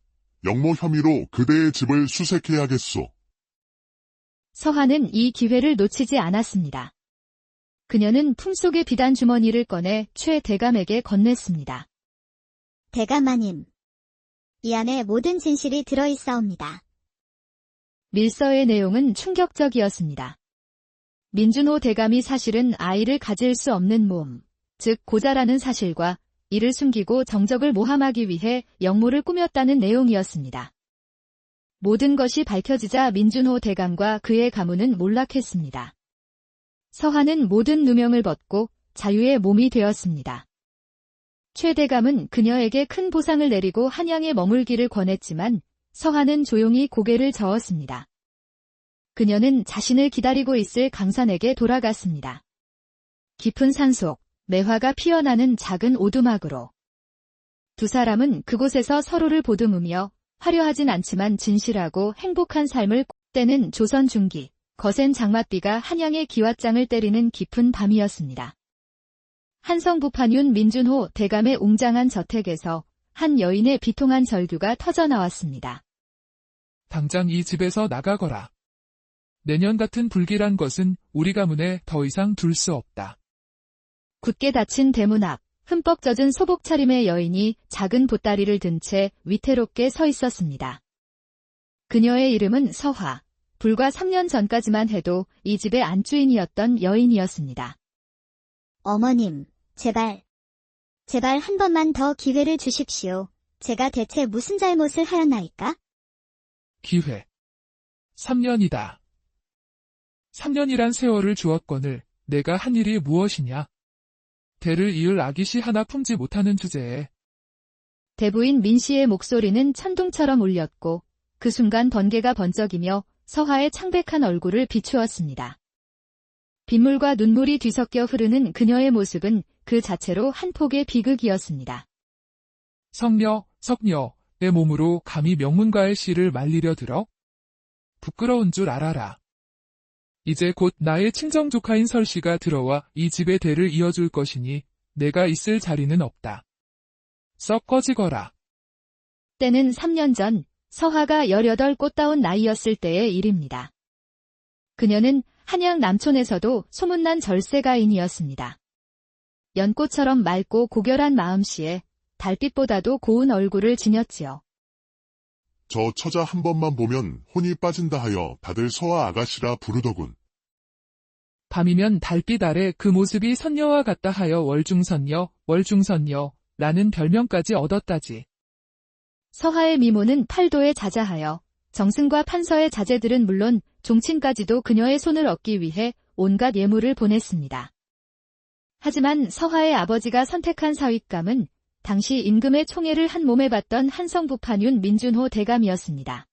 영모 혐의로 그대의 집을 수색해야겠소. 서화는 이 기회를 놓치지 않았습니다. 그녀는 품속의 비단 주머니를 꺼내 최 대감에게 건넸습니다. 대감마님, 이 안에 모든 진실이 들어있사옵니다. 밀서의 내용은 충격적이었습니다. 민준호 대감이 사실은 아이를 가질 수 없는 몸, 즉 고자라는 사실과 이를 숨기고 정적을 모함하기 위해 영모를 꾸몄다는 내용이었습니다. 모든 것이 밝혀지자 민준호 대감과 그의 가문은 몰락했습니다. 서화는 모든 누명을 벗고 자유의 몸이 되었습니다. 최 대감은 그녀에게 큰 보상을 내리고 한양에 머물기를 권했지만 서화는 조용히 고개를 저었습니다. 그녀는 자신을 기다리고 있을 강산에게 돌아갔습니다. 깊은 산속, 매화가 피어나는 작은 오두막으로. 두 사람은 그곳에서 서로를 보듬으며 화려하진 않지만 진실하고 행복한 삶을 때는 조선 중기, 거센 장맛비가 한양의 기왓장을 때리는 깊은 밤이었습니다. 한성부판윤 민준호 대감의 웅장한 저택에서 한 여인의 비통한 절규가 터져나왔습니다. 당장 이 집에서 나가거라. 내년 같은 불길한 것은 우리 가문에 더 이상 둘 수 없다. 굳게 닫힌 대문 앞, 흠뻑 젖은 소복 차림의 여인이 작은 보따리를 든 채 위태롭게 서 있었습니다. 그녀의 이름은 서화, 불과 3년 전까지만 해도 이 집의 안주인이었던 여인이었습니다. 어머님, 제발 한 번만 더 기회를 주십시오. 제가 대체 무슨 잘못을 하였나이까? 기회. 3년이다. 3년이란 세월을 주었거늘 내가 한 일이 무엇이냐? 대를 이을 아기씨 하나 품지 못하는 주제에. 대부인 민씨의 목소리는 천둥처럼 울렸고 그 순간 번개가 번쩍이며 서화의 창백한 얼굴을 비추었습니다. 빗물과 눈물이 뒤섞여 흐르는 그녀의 모습은 그 자체로 한 폭의 비극이었습니다. 석녀, 내 몸으로 감히 명문가의 씨를 말리려 들어? 부끄러운 줄 알아라. 이제 곧 나의 친정조카인 설씨가 들어와 이 집의 대를 이어줄 것이니 내가 있을 자리는 없다. 썩 꺼지거라. 때는 3년 전 서화가 18 꽃다운 나이였을 때의 일입니다. 그녀는 한양 남촌에서도 소문난 절세가인이었습니다. 연꽃처럼 맑고 고결한 마음씨에 달빛보다도 고운 얼굴을 지녔지요. 저 처자 한 번만 보면 혼이 빠진다 하여 다들 서화 아가씨라 부르더군. 밤이면 달빛 아래 그 모습이 선녀와 같다 하여 월중선녀라는 별명까지 얻었다지. 서화의 미모는 팔도에 자자하여 정승과 판서의 자제들은 물론 종친까지도 그녀의 손을 얻기 위해 온갖 예물을 보냈습니다. 하지만 서화의 아버지가 선택한 사윗감은 당시 임금의 총애를 한 몸에 받던 한성부판윤 민준호 대감이었습니다.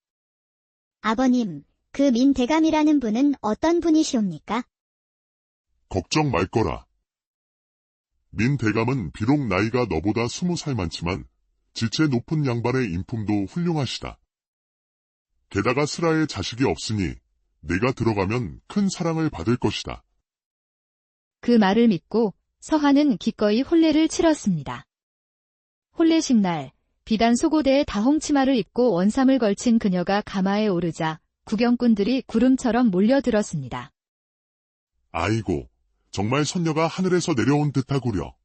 아버님, 그 민 대감이라는 분은 어떤 분이시옵니까? 걱정 말거라. 민 대감은 비록 나이가 너보다 20살 많지만 지체 높은 양반의 인품도 훌륭하시다. 게다가 슬아의 자식이 없으니 내가 들어가면 큰 사랑을 받을 것이다. 그 말을 믿고 서화는 기꺼이 혼례를 치렀습니다. 혼례식 날, 비단 속옷에 다홍치마를 입고 원삼을 걸친 그녀가 가마에 오르자 구경꾼들이 구름처럼 몰려들었습니다. 아이고, 정말 선녀가 하늘에서 내려온 듯하구려.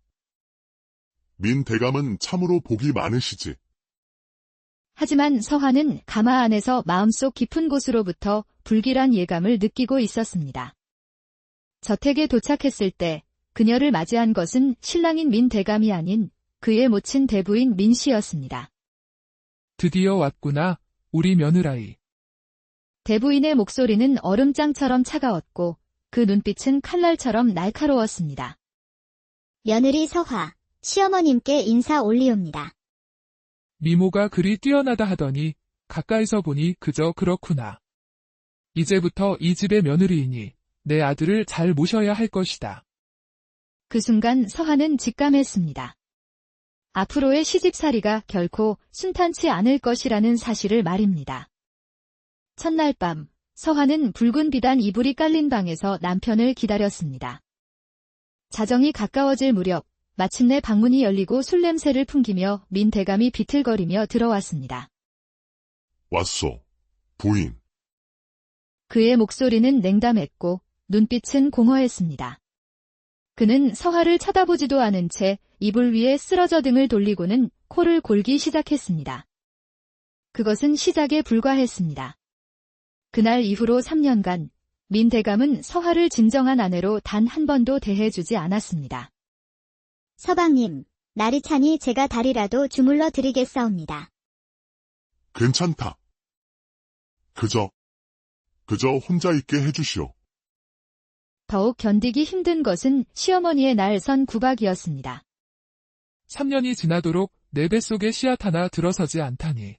민 대감은 참으로 복이 많으시지. 하지만 서화는 가마 안에서 마음속 깊은 곳으로부터 불길한 예감을 느끼고 있었습니다. 저택에 도착했을 때 그녀를 맞이한 것은 신랑인 민 대감이 아닌 그의 모친 대부인 민 씨였습니다. 드디어 왔구나, 우리 며느라이. 대부인의 목소리는 얼음장처럼 차가웠고 그 눈빛은 칼날처럼 날카로웠습니다. 며느리 서화, 시어머님께 인사 올리옵니다. 미모가 그리 뛰어나다 하더니 가까이서 보니 그저 그렇구나. 이제부터 이 집의 며느리이니 내 아들을 잘 모셔야 할 것이다. 그 순간 서한은 직감했습니다. 앞으로의 시집살이가 결코 순탄치 않을 것이라는 사실을 말입니다. 첫날 밤, 서한은 붉은 비단 이불이 깔린 방에서 남편을 기다렸습니다. 자정이 가까워질 무렵 마침내 방문이 열리고 술 냄새를 풍기며 민 대감이 비틀거리며 들어왔습니다. 왔소, 부인. 그의 목소리는 냉담했고 눈빛은 공허했습니다. 그는 서하를 쳐다보지도 않은 채 이불 위에 쓰러져 등을 돌리고는 코를 골기 시작했습니다. 그것은 시작에 불과했습니다. 그날 이후로 3년간 민 대감은 서하를 진정한 아내로 단 한 번도 대해주지 않았습니다. 서방님, 날이 차니 제가 다리라도 주물러 드리겠사옵니다. 괜찮다. 그저 혼자 있게 해주시오. 더욱 견디기 힘든 것은 시어머니의 날 선 구박이었습니다. 3년이 지나도록 내 뱃속에 씨앗 하나 들어서지 않다니.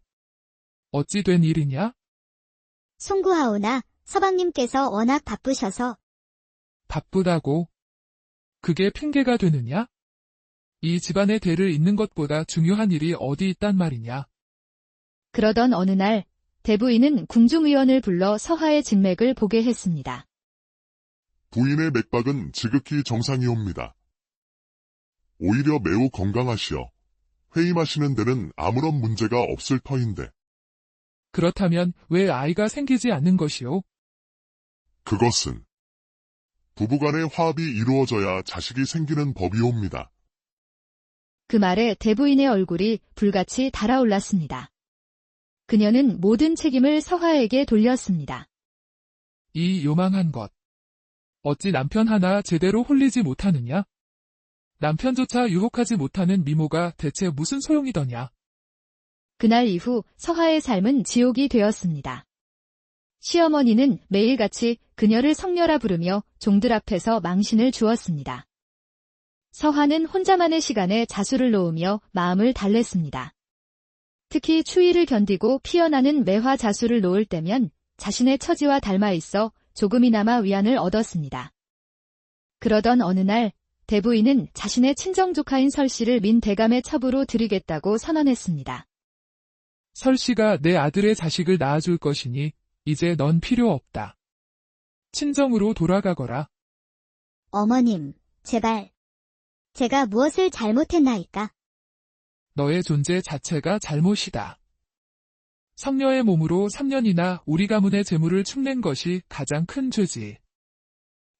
어찌 된 일이냐? 송구하오나 서방님께서 워낙 바쁘셔서. 바쁘다고? 그게 핑계가 되느냐? 이 집안의 대를 잇는 것보다 중요한 일이 어디 있단 말이냐? 그러던 어느 날 대부인은 궁중의원을 불러 서하의 진맥을 보게 했습니다. 부인의 맥박은 지극히 정상이옵니다. 오히려 매우 건강하시어 회임하시는 데는 아무런 문제가 없을 터인데. 그렇다면 왜 아이가 생기지 않는 것이오? 그것은 부부간의 화합이 이루어져야 자식이 생기는 법이옵니다. 그 말에 대부인의 얼굴이 불같이 달아올랐습니다. 그녀는 모든 책임을 서하에게 돌렸습니다. 이 요망한 것. 어찌 남편 하나 제대로 홀리지 못하느냐? 남편조차 유혹하지 못하는 미모가 대체 무슨 소용이더냐? 그날 이후 서하의 삶은 지옥이 되었습니다. 시어머니는 매일같이 그녀를 성녀라 부르며 종들 앞에서 망신을 주었습니다. 서하는 혼자만의 시간에 자수를 놓으며 마음을 달랬습니다. 특히 추위를 견디고 피어나는 매화 자수를 놓을 때면 자신의 처지와 닮아 있어 조금이나마 위안을 얻었습니다. 그러던 어느 날 대부인은 자신의 친정조카인 설씨를 민 대감의 첩으로 드리겠다고 선언했습니다. 설씨가 내 아들의 자식을 낳아줄 것이니 이제 넌 필요 없다. 친정으로 돌아가거라. 어머님, 제발. 제가 무엇을 잘못했나이까? 너의 존재 자체가 잘못이다. 성녀의 몸으로 3년이나 우리 가문의 재물을 축낸 것이 가장 큰 죄지.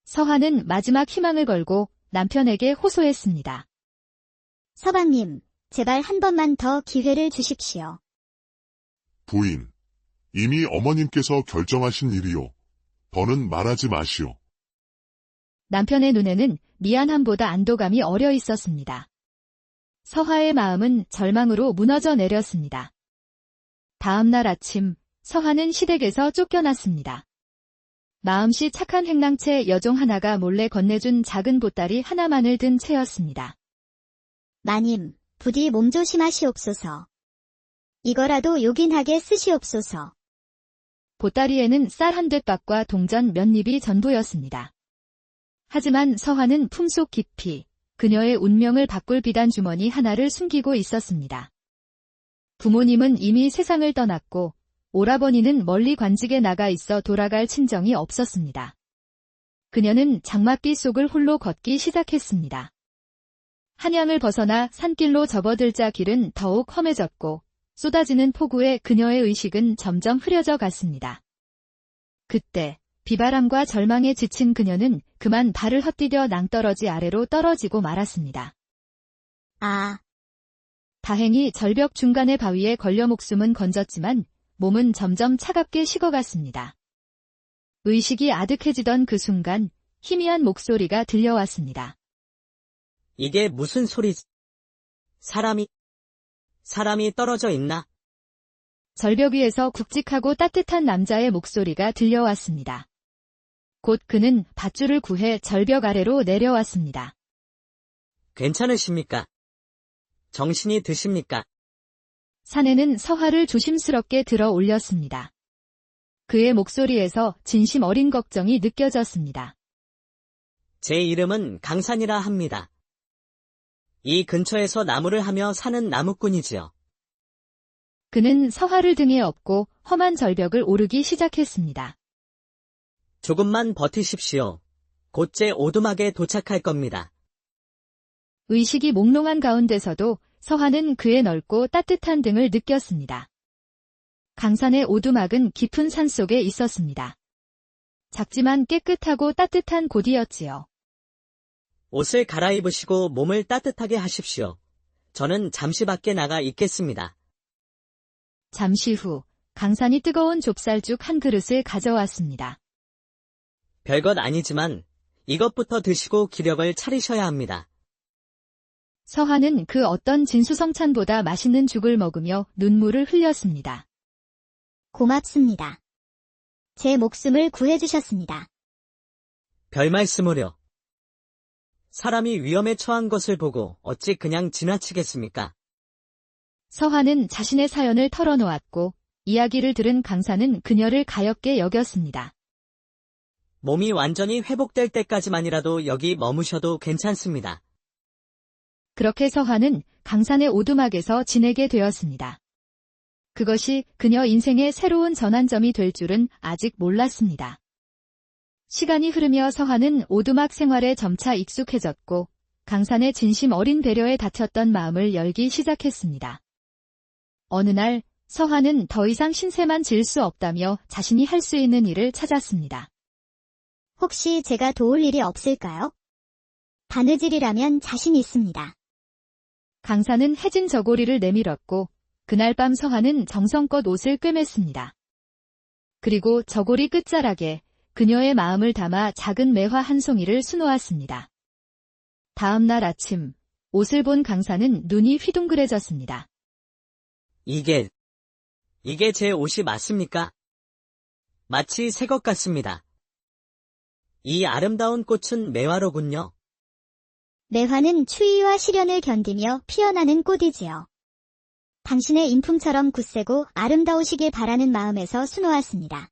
서하는 마지막 희망을 걸고 남편에게 호소했습니다. 서방님, 제발 한 번만 더 기회를 주십시오. 부인, 이미 어머님께서 결정하신 일이오. 더는 말하지 마시오. 남편의 눈에는 미안함보다 안도감이 어려 있었습니다. 서하의 마음은 절망으로 무너져 내렸습니다. 다음 날 아침, 서하는 시댁에서 쫓겨났습니다. 마음씨 착한 행랑채 여종 하나가 몰래 건네준 작은 보따리 하나만을 든 채였습니다. 마님, 부디 몸 조심하시옵소서. 이거라도 요긴하게 쓰시옵소서. 보따리에는 쌀 한 뙑밥과 동전 몇 입이 전부였습니다. 하지만 서하는 품속 깊이 그녀의 운명을 바꿀 비단 주머니 하나를 숨기고 있었습니다. 부모님은 이미 세상을 떠났고 오라버니는 멀리 관직에 나가 있어 돌아갈 친정이 없었습니다. 그녀는 장맛비 속을 홀로 걷기 시작했습니다. 한양을 벗어나 산길로 접어들자 길은 더욱 험해졌고 쏟아지는 폭우에 그녀의 의식은 점점 흐려져 갔습니다. 그때 비바람과 절망에 지친 그녀는 그만 발을 헛디뎌 낭떠러지 아래로 떨어지고 말았습니다. 아, 다행히 절벽 중간의 바위에 걸려 목숨은 건졌지만 몸은 점점 차갑게 식어갔습니다. 의식이 아득해지던 그 순간 희미한 목소리가 들려왔습니다. 이게 무슨 소리지? 사람이 떨어져 있나? 절벽 위에서 굵직하고 따뜻한 남자의 목소리가 들려왔습니다. 곧 그는 밧줄을 구해 절벽 아래로 내려왔습니다. 괜찮으십니까? 정신이 드십니까? 사내는 서하를 조심스럽게 들어 올렸습니다. 그의 목소리에서 진심 어린 걱정이 느껴졌습니다. 제 이름은 강산이라 합니다. 이 근처에서 나무를 하며 사는 나무꾼이지요. 그는 서화를 등에 업고 험한 절벽을 오르기 시작했습니다. 조금만 버티십시오. 곧 제 오두막에 도착할 겁니다. 의식이 몽롱한 가운데서도 서화는 그의 넓고 따뜻한 등을 느꼈습니다. 강산의 오두막은 깊은 산 속에 있었습니다. 작지만 깨끗하고 따뜻한 곳이었지요. 옷을 갈아입으시고 몸을 따뜻하게 하십시오. 저는 잠시 밖에 나가 있겠습니다. 잠시 후 강산이 뜨거운 좁쌀죽 한 그릇을 가져왔습니다. 별것 아니지만 이것부터 드시고 기력을 차리셔야 합니다. 서화는 그 어떤 진수성찬보다 맛있는 죽을 먹으며 눈물을 흘렸습니다. 고맙습니다. 제 목숨을 구해주셨습니다. 별 말씀을요. 사람이 위험에 처한 것을 보고 어찌 그냥 지나치겠습니까? 서화는 자신의 사연을 털어놓았고 이야기를 들은 강산은 그녀를 가엾게 여겼습니다. 몸이 완전히 회복될 때까지만이라도 여기 머무셔도 괜찮습니다. 그렇게 서화는 강산의 오두막에서 지내게 되었습니다. 그것이 그녀 인생의 새로운 전환점이 될 줄은 아직 몰랐습니다. 시간이 흐르며 서화는 오두막 생활에 점차 익숙해졌고 강산의 진심 어린 배려에 닫혔던 마음을 열기 시작했습니다. 어느 날 서화는 더 이상 신세만 질 수 없다며 자신이 할 수 있는 일을 찾았습니다. 혹시 제가 도울 일이 없을까요? 바느질이라면 자신 있습니다. 강산은 해진 저고리를 내밀었고 그날 밤 서화는 정성껏 옷을 꿰맸습니다. 그리고 저고리 끝자락에 그녀의 마음을 담아 작은 매화 한 송이를 수놓았습니다. 다음 날 아침 옷을 본 강산은 눈이 휘둥그레졌습니다. 이게 제 옷이 맞습니까? 마치 새 것 같습니다. 이 아름다운 꽃은 매화로군요. 매화는 추위와 시련을 견디며 피어나는 꽃이지요. 당신의 인품처럼 굳세고 아름다우시길 바라는 마음에서 수놓았습니다.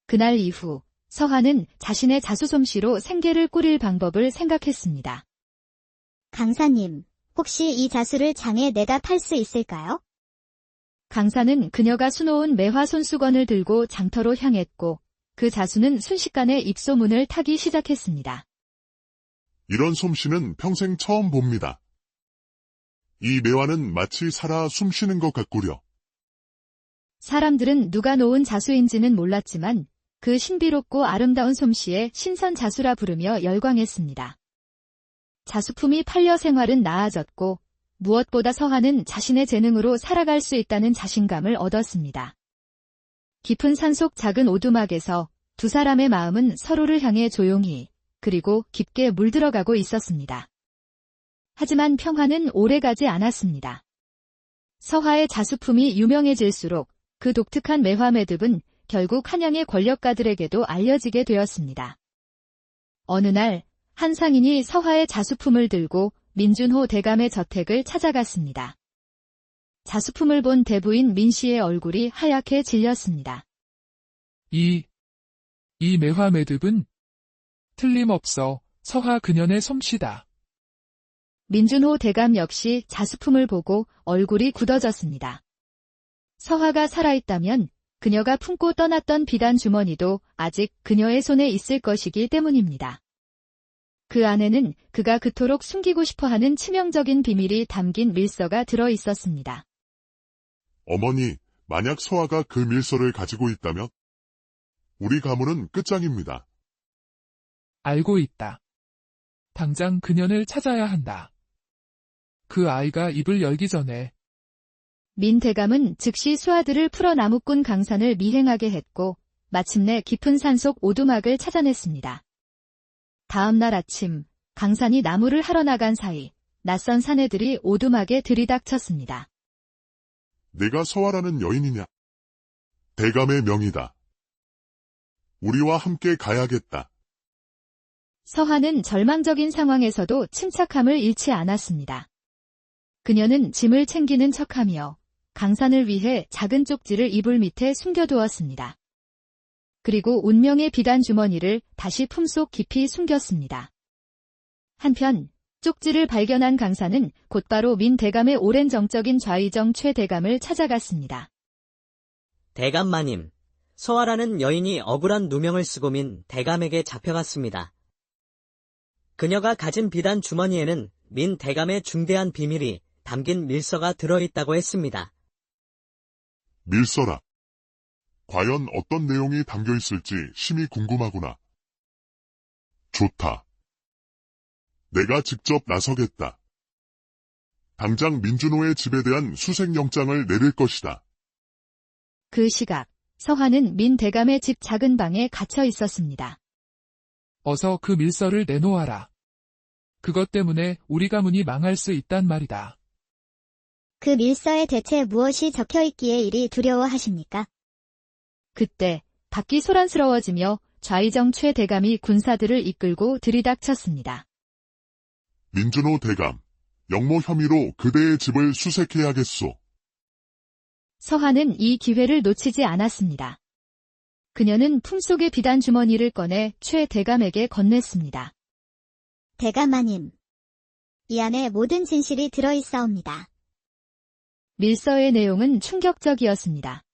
그날 이후 서화는 자신의 자수솜씨로 생계를 꾸릴 방법을 생각했습니다. 강사님, 혹시 이 자수를 장에 내다 팔 수 있을까요? 강사는 그녀가 수놓은 매화 손수건을 들고 장터로 향했고 그 자수는 순식간에 입소문을 타기 시작했습니다. 이런 솜씨는 평생 처음 봅니다. 이 매화는 마치 살아 숨쉬는 것 같구려. 사람들은 누가 놓은 자수인지는 몰랐지만 그 신비롭고 아름다운 솜씨에 신선 자수라 부르며 열광했습니다. 자수품이 팔려 생활은 나아졌고 무엇보다 서화는 자신의 재능으로 살아갈 수 있다는 자신감을 얻었습니다. 깊은 산속 작은 오두막에서 두 사람의 마음은 서로를 향해 조용히 그리고 깊게 물들어가고 있었습니다. 하지만 평화는 오래가지 않았습니다. 서화의 자수품이 유명해질수록 그 독특한 매화 매듭은 결국 한양의 권력가들에게도 알려지게 되었습니다. 어느 날 한 상인이 서화의 자수품을 들고 민준호 대감의 저택을 찾아갔습니다. 자수품을 본 대부인 민씨의 얼굴이 하얗게 질렸습니다. 이 매화 매듭은 틀림없어 서화 그년의 솜씨다. 민준호 대감 역시 자수품을 보고 얼굴이 굳어졌습니다. 서화가 살아있다면 그녀가 품고 떠났던 비단 주머니도 아직 그녀의 손에 있을 것이기 때문입니다. 그 안에는 그가 그토록 숨기고 싶어하는 치명적인 비밀이 담긴 밀서가 들어 있었습니다. 어머니, 만약 서화가 그 밀서를 가지고 있다면 우리 가문은 끝장입니다. 알고 있다. 당장 그년을 찾아야 한다. 그 아이가 입을 열기 전에. 민 대감은 즉시 수하들을 풀어 나무꾼 강산을 미행하게 했고 마침내 깊은 산속 오두막을 찾아냈습니다. 다음 날 아침 강산이 나무를 하러 나간 사이 낯선 사내들이 오두막에 들이닥쳤습니다. 내가 서화라는 여인이냐? 대감의 명이다. 우리와 함께 가야겠다. 서화는 절망적인 상황에서도 침착함을 잃지 않았습니다. 그녀는 짐을 챙기는 척하며 강산을 위해 작은 쪽지를 이불 밑에 숨겨두었습니다. 그리고 운명의 비단 주머니를 다시 품속 깊이 숨겼습니다. 한편 쪽지를 발견한 강사는 곧바로 민 대감의 오랜 정적인 좌의정 최 대감을 찾아갔습니다. 대감마님, 서아라는 여인이 억울한 누명을 쓰고 민 대감에게 잡혀갔습니다. 그녀가 가진 비단 주머니에는 민 대감의 중대한 비밀이 담긴 밀서가 들어있다고 했습니다. 밀서라. 과연 어떤 내용이 담겨 있을지 심히 궁금하구나. 좋다. 내가 직접 나서겠다. 당장 민준호의 집에 대한 수색영장을 내릴 것이다. 그 시각 서화는 민 대감의 집 작은 방에 갇혀 있었습니다. 어서 그 밀서를 내놓아라. 그것 때문에 우리 가문이 망할 수 있단 말이다. 그 밀서에 대체 무엇이 적혀있기에 이리 두려워하십니까? 그때 밖이 소란스러워지며 좌의정 최 대감이 군사들을 이끌고 들이닥쳤습니다. 민준호 대감, 영모 혐의로 그대의 집을 수색해야겠소. 서화는 이 기회를 놓치지 않았습니다. 그녀는 품속의 비단 주머니를 꺼내 최 대감에게 건넸습니다. 대감마님, 이 안에 모든 진실이 들어있사옵니다. 밀서의 내용은 충격적이었습니다.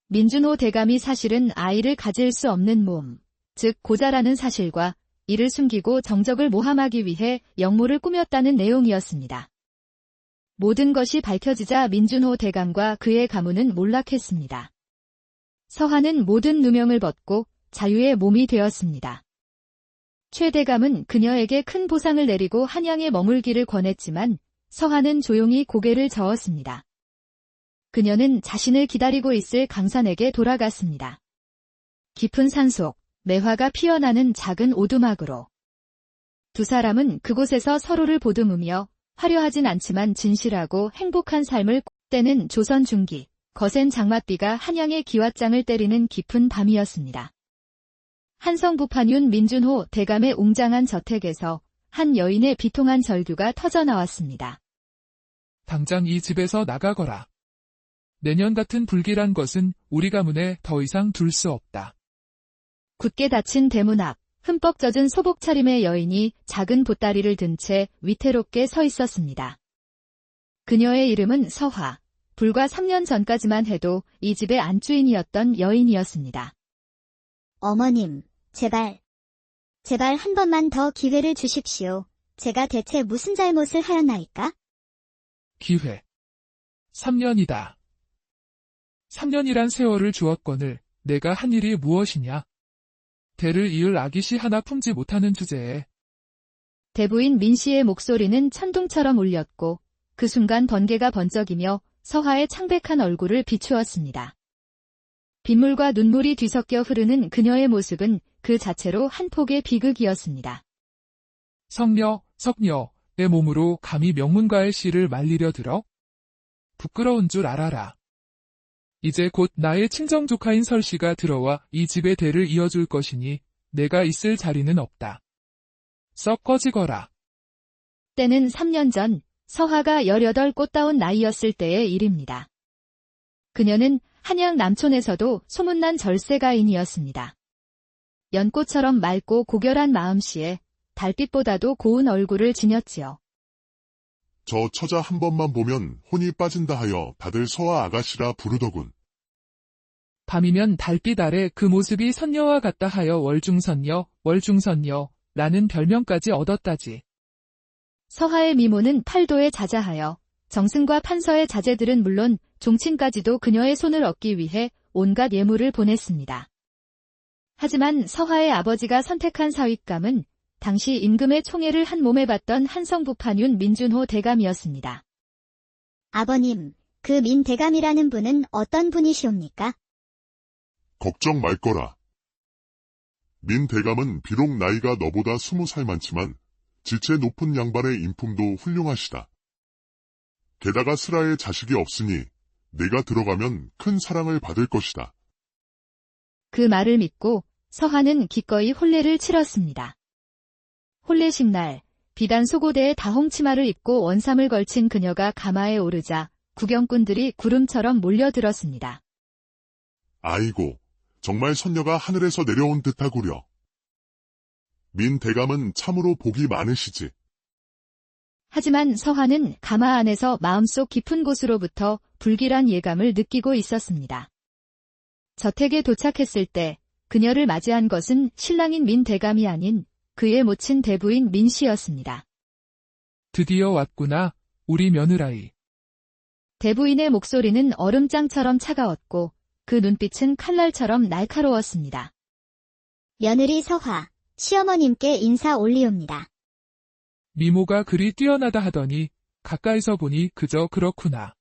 민준호 대감이 사실은 아이를 가질 수 없는 몸, 즉 고자라는 사실과 이를 숨기고 정적을 모함하기 위해 영모를 꾸몄다는 내용이었습니다. 모든 것이 밝혀지자 민준호 대감과 그의 가문은 몰락했습니다. 서화는 모든 누명을 벗고 자유의 몸이 되었습니다. 최 대감은 그녀에게 큰 보상을 내리고 한양에 머물기를 권했지만 서화는 조용히 고개를 저었습니다. 그녀는 자신을 기다리고 있을 강산에게 돌아갔습니다. 깊은 산속, 매화가 피어나는 작은 오두막으로. 두 사람은 그곳에서 서로를 보듬으며 화려하진 않지만 진실하고 행복한 삶을 때는 조선 중기, 거센 장맛비가 한양의 기왓장을 때리는 깊은 밤이었습니다. 한성부판윤 민준호 대감의 웅장한 저택에서 한 여인의 비통한 절규가 터져나왔습니다. 당장 이 집에서 나가거라. 내년 같은 불길한 것은 우리 가문에 더 이상 둘 수 없다. 굳게 닫힌 대문 앞, 흠뻑 젖은 소복 차림의 여인이 작은 보따리를 든 채 위태롭게 서 있었습니다. 그녀의 이름은 서화, 불과 3년 전까지만 해도 이 집의 안주인이었던 여인이었습니다. 어머님, 제발 한 번만 더 기회를 주십시오. 제가 대체 무슨 잘못을 하였나이까? 기회. 3년이다. 3년이란 세월을 주었거늘 내가 한 일이 무엇이냐? 대를 이을 아기씨 하나 품지 못하는 주제에. 대부인 민씨의 목소리는 천둥처럼 울렸고 그 순간 번개가 번쩍이며 서화의 창백한 얼굴을 비추었습니다. 빗물과 눈물이 뒤섞여 흐르는 그녀의 모습은 그 자체로 한 폭의 비극이었습니다. 석녀, 내 몸으로 감히 명문가의 씨를 말리려 들어? 부끄러운 줄 알아라. 이제 곧 나의 친정조카인 설씨가 들어와 이 집의 대를 이어줄 것이니 내가 있을 자리는 없다. 썩 꺼지거라. 때는 3년 전 서화가 18 꽃다운 나이였을 때의 일입니다. 그녀는 한양 남촌에서도 소문난 절세가인이었습니다. 연꽃처럼 맑고 고결한 마음씨에 달빛보다도 고운 얼굴을 지녔지요. 저 처자 한 번만 보면 혼이 빠진다 하여 다들 서아 아가씨라 부르더군. 밤이면 달빛 아래 그 모습이 선녀와 같다 하여 월중선녀라는 별명까지 얻었다지. 서화의 미모는 팔도에 자자하여 정승과 판서의 자제들은 물론 종친까지도 그녀의 손을 얻기 위해 온갖 예물을 보냈습니다. 하지만 서화의 아버지가 선택한 사윗감은 당시 임금의 총애를 한 몸에 받던 한성부판윤 민준호 대감이었습니다. 아버님, 그 민 대감이라는 분은 어떤 분이시옵니까? 걱정 말거라. 민 대감은 비록 나이가 너보다 20살 많지만 지체 높은 양반의 인품도 훌륭하시다. 게다가 슬아의 자식이 없으니 내가 들어가면 큰 사랑을 받을 것이다. 그 말을 믿고 서화는 기꺼이 혼례를 치렀습니다. 혼례식 날, 비단 속옷에 다홍치마를 입고 원삼을 걸친 그녀가 가마에 오르자 구경꾼들이 구름처럼 몰려들었습니다. 아이고, 정말 선녀가 하늘에서 내려온 듯하구려. 민 대감은 참으로 복이 많으시지. 하지만 서화는 가마 안에서 마음속 깊은 곳으로부터 불길한 예감을 느끼고 있었습니다. 저택에 도착했을 때 그녀를 맞이한 것은 신랑인 민 대감이 아닌 그의 모친 대부인 민 씨였습니다. 드디어 왔구나, 우리 며느라이. 대부인의 목소리는 얼음장처럼 차가웠고 그 눈빛은 칼날처럼 날카로웠습니다. 며느리 서화, 시어머님께 인사 올리옵니다. 미모가 그리 뛰어나다 하더니 가까이서 보니 그저 그렇구나.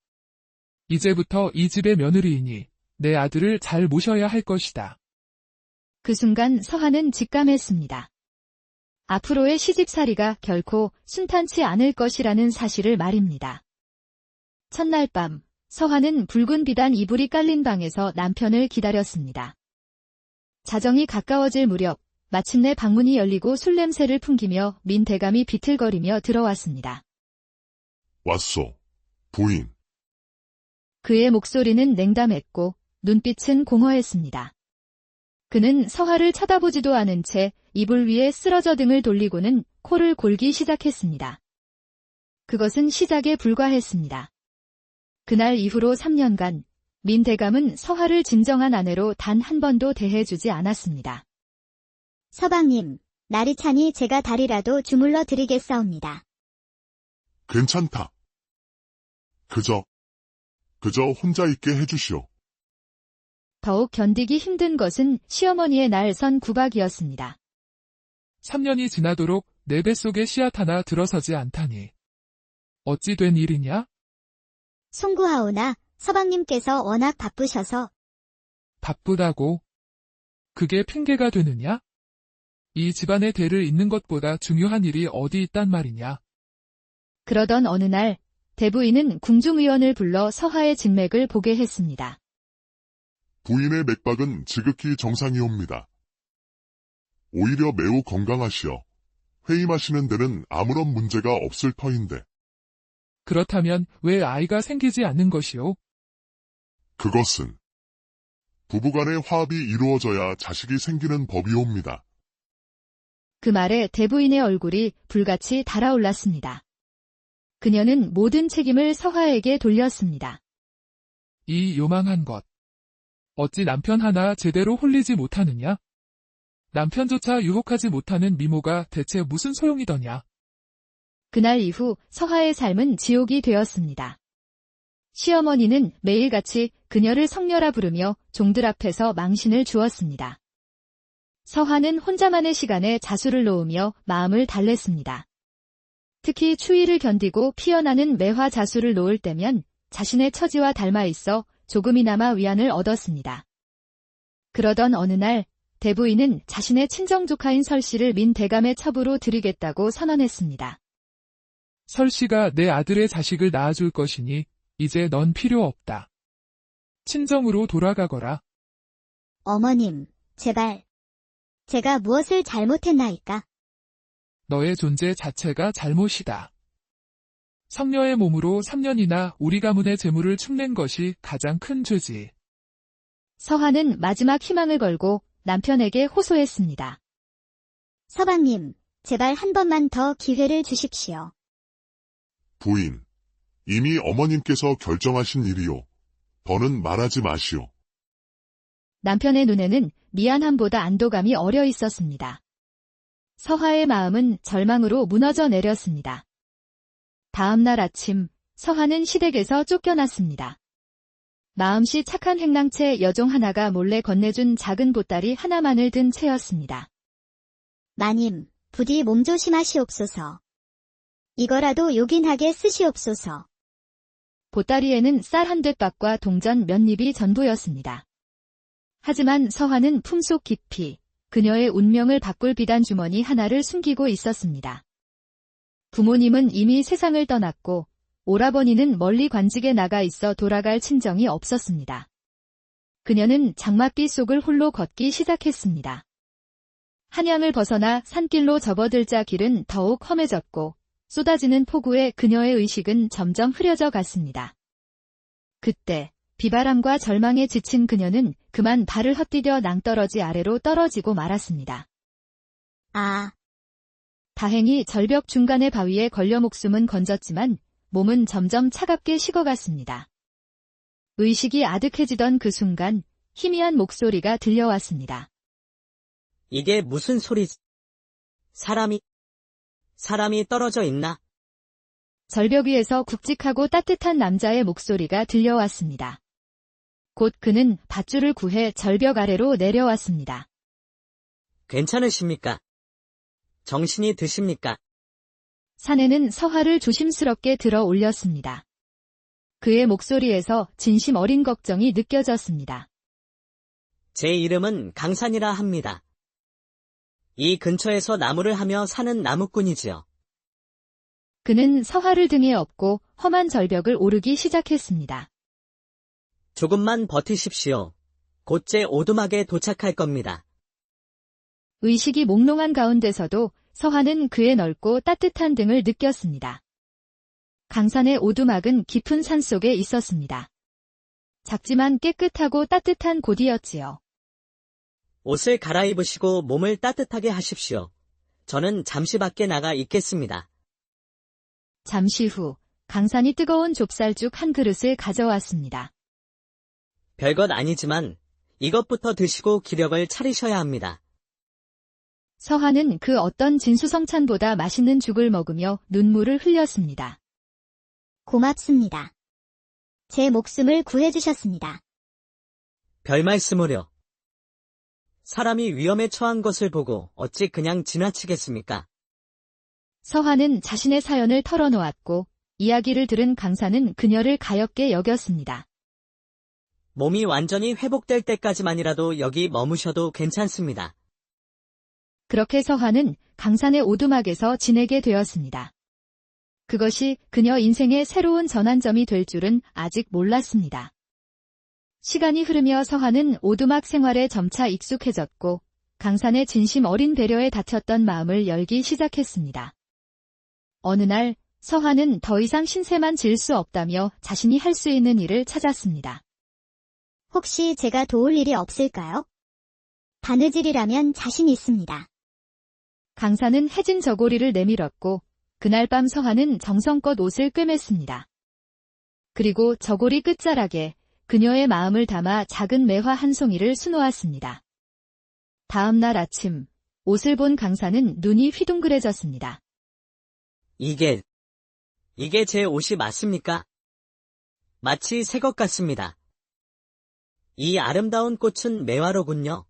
이제부터 이 집의 며느리이니 내 아들을 잘 모셔야 할 것이다. 그 순간 서화는 직감했습니다. 앞으로의 시집살이가 결코 순탄치 않을 것이라는 사실을 말입니다. 첫날 밤, 서화는 붉은 비단 이불이 깔린 방에서 남편을 기다렸습니다. 자정이 가까워질 무렵 마침내 방문이 열리고 술 냄새를 풍기며 민 대감이 비틀거리며 들어왔습니다. 왔소, 부인. 그의 목소리는 냉담했고 눈빛은 공허했습니다. 그는 서화를 쳐다보지도 않은 채 이불 위에 쓰러져 등을 돌리고는 코를 골기 시작했습니다. 그것은 시작에 불과했습니다. 그날 이후로 3년간 민 대감은 서화를 진정한 아내로 단 한 번도 대해주지 않았습니다. 서방님, 날이 차니 제가 다리라도 주물러 드리겠사옵니다. 괜찮다. 그저 혼자 있게 해주시오. 더욱 견디기 힘든 것은 시어머니의 날 선 구박이었습니다. 3년이 지나도록 내 뱃속에 씨앗 하나 들어서지 않다니. 어찌 된 일이냐? 송구하오나 서방님께서 워낙 바쁘셔서. 바쁘다고? 그게 핑계가 되느냐? 이 집안의 대를 잇는 것보다 중요한 일이 어디 있단 말이냐? 그러던 어느 날 대부인은 궁중의원을 불러 서화의 진맥을 보게 했습니다. 부인의 맥박은 지극히 정상이옵니다. 오히려 매우 건강하시어 회임하시는 데는 아무런 문제가 없을 터인데. 그렇다면 왜 아이가 생기지 않는 것이오? 그것은 부부간의 화합이 이루어져야 자식이 생기는 법이옵니다. 그 말에 대부인의 얼굴이 불같이 달아올랐습니다. 그녀는 모든 책임을 서화에게 돌렸습니다. 이 요망한 것. 어찌 남편 하나 제대로 홀리지 못하느냐? 남편조차 유혹하지 못하는 미모가 대체 무슨 소용이더냐? 그날 이후 서화의 삶은 지옥이 되었습니다. 시어머니는 매일같이 그녀를 성녀라 부르며 종들 앞에서 망신을 주었습니다. 서화는 혼자만의 시간에 자수를 놓으며 마음을 달랬습니다. 특히 추위를 견디고 피어나는 매화 자수를 놓을 때면 자신의 처지와 닮아 있어 조금이나마 위안을 얻었습니다. 그러던 어느 날 대부인은 자신의 친정조카인 설씨를 민 대감의 첩으로 드리겠다고 선언했습니다. 설씨가 내 아들의 자식을 낳아줄 것이니 이제 넌 필요 없다. 친정으로 돌아가거라. 어머님, 제발. 제가 무엇을 잘못했나이까? 너의 존재 자체가 잘못이다. 성녀의 몸으로 3년이나 우리 가문의 재물을 축낸 것이 가장 큰 죄지. 서화는 마지막 희망을 걸고 남편에게 호소했습니다. 서방님, 제발 한 번만 더 기회를 주십시오. 부인, 이미 어머님께서 결정하신 일이오. 더는 말하지 마시오. 남편의 눈에는 미안함보다 안도감이 어려 있었습니다. 서화의 마음은 절망으로 무너져 내렸습니다. 다음 날 아침, 서화는 시댁에서 쫓겨났습니다. 마음씨 착한 행랑채 여종 하나가 몰래 건네준 작은 보따리 하나만을 든 채였습니다. 마님, 부디 몸조심하시옵소서. 이거라도 요긴하게 쓰시옵소서. 보따리에는 쌀 한 돛밥과 동전 몇 입이 전부였습니다. 하지만 서화는 품속 깊이 그녀의 운명을 바꿀 비단 주머니 하나를 숨기고 있었습니다. 부모님은 이미 세상을 떠났고 오라버니는 멀리 관직에 나가 있어 돌아갈 친정이 없었습니다. 그녀는 장맛비 속을 홀로 걷기 시작했습니다. 한양을 벗어나 산길로 접어들자 길은 더욱 험해졌고 쏟아지는 폭우에 그녀의 의식은 점점 흐려져 갔습니다. 그때 비바람과 절망에 지친 그녀는 그만 발을 헛디뎌 낭떠러지 아래로 떨어지고 말았습니다. 아, 다행히 절벽 중간의 바위에 걸려 목숨은 건졌지만 몸은 점점 차갑게 식어갔습니다. 의식이 아득해지던 그 순간 희미한 목소리가 들려왔습니다. 이게 무슨 소리지? 사람이 떨어져 있나? 절벽 위에서 굵직하고 따뜻한 남자의 목소리가 들려왔습니다. 곧 그는 밧줄을 구해 절벽 아래로 내려왔습니다. 괜찮으십니까? 정신이 드십니까? 사내는 서화를 조심스럽게 들어 올렸습니다. 그의 목소리에서 진심 어린 걱정이 느껴졌습니다. 제 이름은 강산이라 합니다. 이 근처에서 나무를 하며 사는 나무꾼이지요. 그는 서화를 등에 업고 험한 절벽을 오르기 시작했습니다. 조금만 버티십시오. 곧 제 오두막에 도착할 겁니다. 의식이 몽롱한 가운데서도 서화는 그의 넓고 따뜻한 등을 느꼈습니다. 강산의 오두막은 깊은 산 속에 있었습니다. 작지만 깨끗하고 따뜻한 곳이었지요. 옷을 갈아입으시고 몸을 따뜻하게 하십시오. 저는 잠시 밖에 나가 있겠습니다. 잠시 후 강산이 뜨거운 좁쌀죽 한 그릇을 가져왔습니다. 별것 아니지만 이것부터 드시고 기력을 차리셔야 합니다. 서화는 그 어떤 진수성찬보다 맛있는 죽을 먹으며 눈물을 흘렸습니다. 고맙습니다. 제 목숨을 구해주셨습니다. 별 말씀을요. 사람이 위험에 처한 것을 보고 어찌 그냥 지나치겠습니까? 서화는 자신의 사연을 털어놓았고 이야기를 들은 강산은 그녀를 가엾게 여겼습니다. 몸이 완전히 회복될 때까지만이라도 여기 머무셔도 괜찮습니다. 그렇게 서화는 강산의 오두막에서 지내게 되었습니다. 그것이 그녀 인생의 새로운 전환점이 될 줄은 아직 몰랐습니다. 시간이 흐르며 서화는 오두막 생활에 점차 익숙해졌고 강산의 진심 어린 배려에 닫혔던 마음을 열기 시작했습니다. 어느 날 서화는 더 이상 신세만 질 수 없다며 자신이 할 수 있는 일을 찾았습니다. 혹시 제가 도울 일이 없을까요? 바느질이라면 자신 있습니다. 강산은 해진 저고리를 내밀었고 그날 밤 서화는 정성껏 옷을 꿰맸습니다. 그리고 저고리 끝자락에 그녀의 마음을 담아 작은 매화 한 송이를 수놓았습니다. 다음 날 아침 옷을 본 강산은 눈이 휘둥그레졌습니다. 이게 제 옷이 맞습니까? 마치 새 것 같습니다. 이 아름다운 꽃은 매화로군요.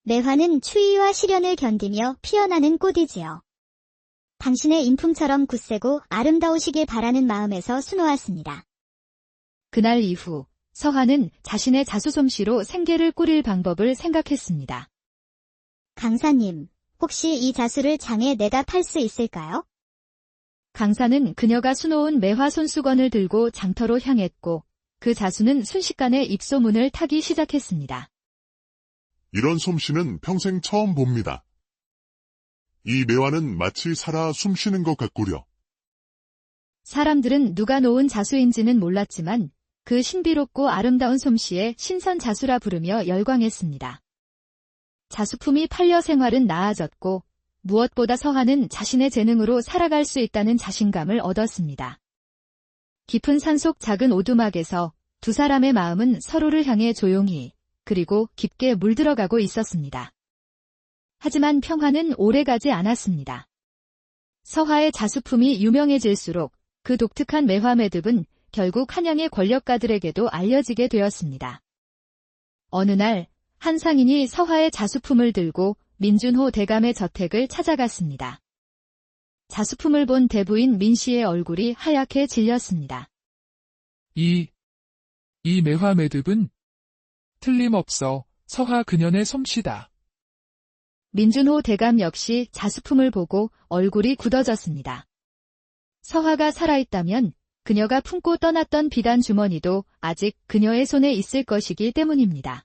매화는 추위와 시련을 견디며 피어나는 꽃이지요. 당신의 인품처럼 굳세고 아름다우시길 바라는 마음에서 수놓았습니다. 그날 이후 서화는 자신의 자수솜씨로 생계를 꾸릴 방법을 생각했습니다. 강사님, 혹시 이 자수를 장에 내다 팔 수 있을까요? 강사는 그녀가 수놓은 매화 손수건을 들고 장터로 향했고 그 자수는 순식간에 입소문을 타기 시작했습니다. 이런 솜씨는 평생 처음 봅니다. 이 매화는 마치 살아 숨쉬는 것 같구려. 사람들은 누가 놓은 자수인지는 몰랐지만 그 신비롭고 아름다운 솜씨에 신선 자수라 부르며 열광했습니다. 자수품이 팔려 생활은 나아졌고 무엇보다 서화는 자신의 재능으로 살아갈 수 있다는 자신감을 얻었습니다. 깊은 산속 작은 오두막에서 두 사람의 마음은 서로를 향해 조용히 그리고 깊게 물들어가고 있었습니다. 하지만 평화는 오래가지 않았습니다. 서화의 자수품이 유명해질수록 그 독특한 매화 매듭은 결국 한양의 권력가들에게도 알려지게 되었습니다. 어느 날 한 상인이 서화의 자수품을 들고 민준호 대감의 저택을 찾아갔습니다. 자수품을 본 대부인 민씨의 얼굴이 하얗게 질렸습니다. 이 매화 매듭은 틀림없어 서화 그년의 솜씨다. 민준호 대감 역시 자수품을 보고 얼굴이 굳어졌습니다. 서화가 살아있다면 그녀가 품고 떠났던 비단 주머니도 아직 그녀의 손에 있을 것이기 때문입니다.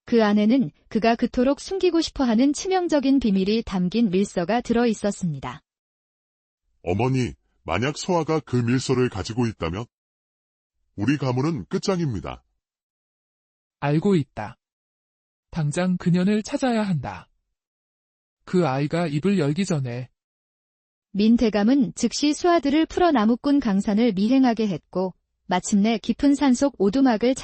그 안에는 그가 그토록 숨기고 싶어하는 치명적인 비밀이 담긴 밀서가 들어 있었습니다. 어머니, 만약 서화가 그 밀서를 가지고 있다면 우리 가문은 끝장입니다. 알고 있다. 당장 그년을 찾아야 한다. 그 아이가 입을 열기 전에 민 대감은 즉시 수하들을 풀어 나무꾼 강산을 미행하게 했고 마침내 깊은 산속 오두막을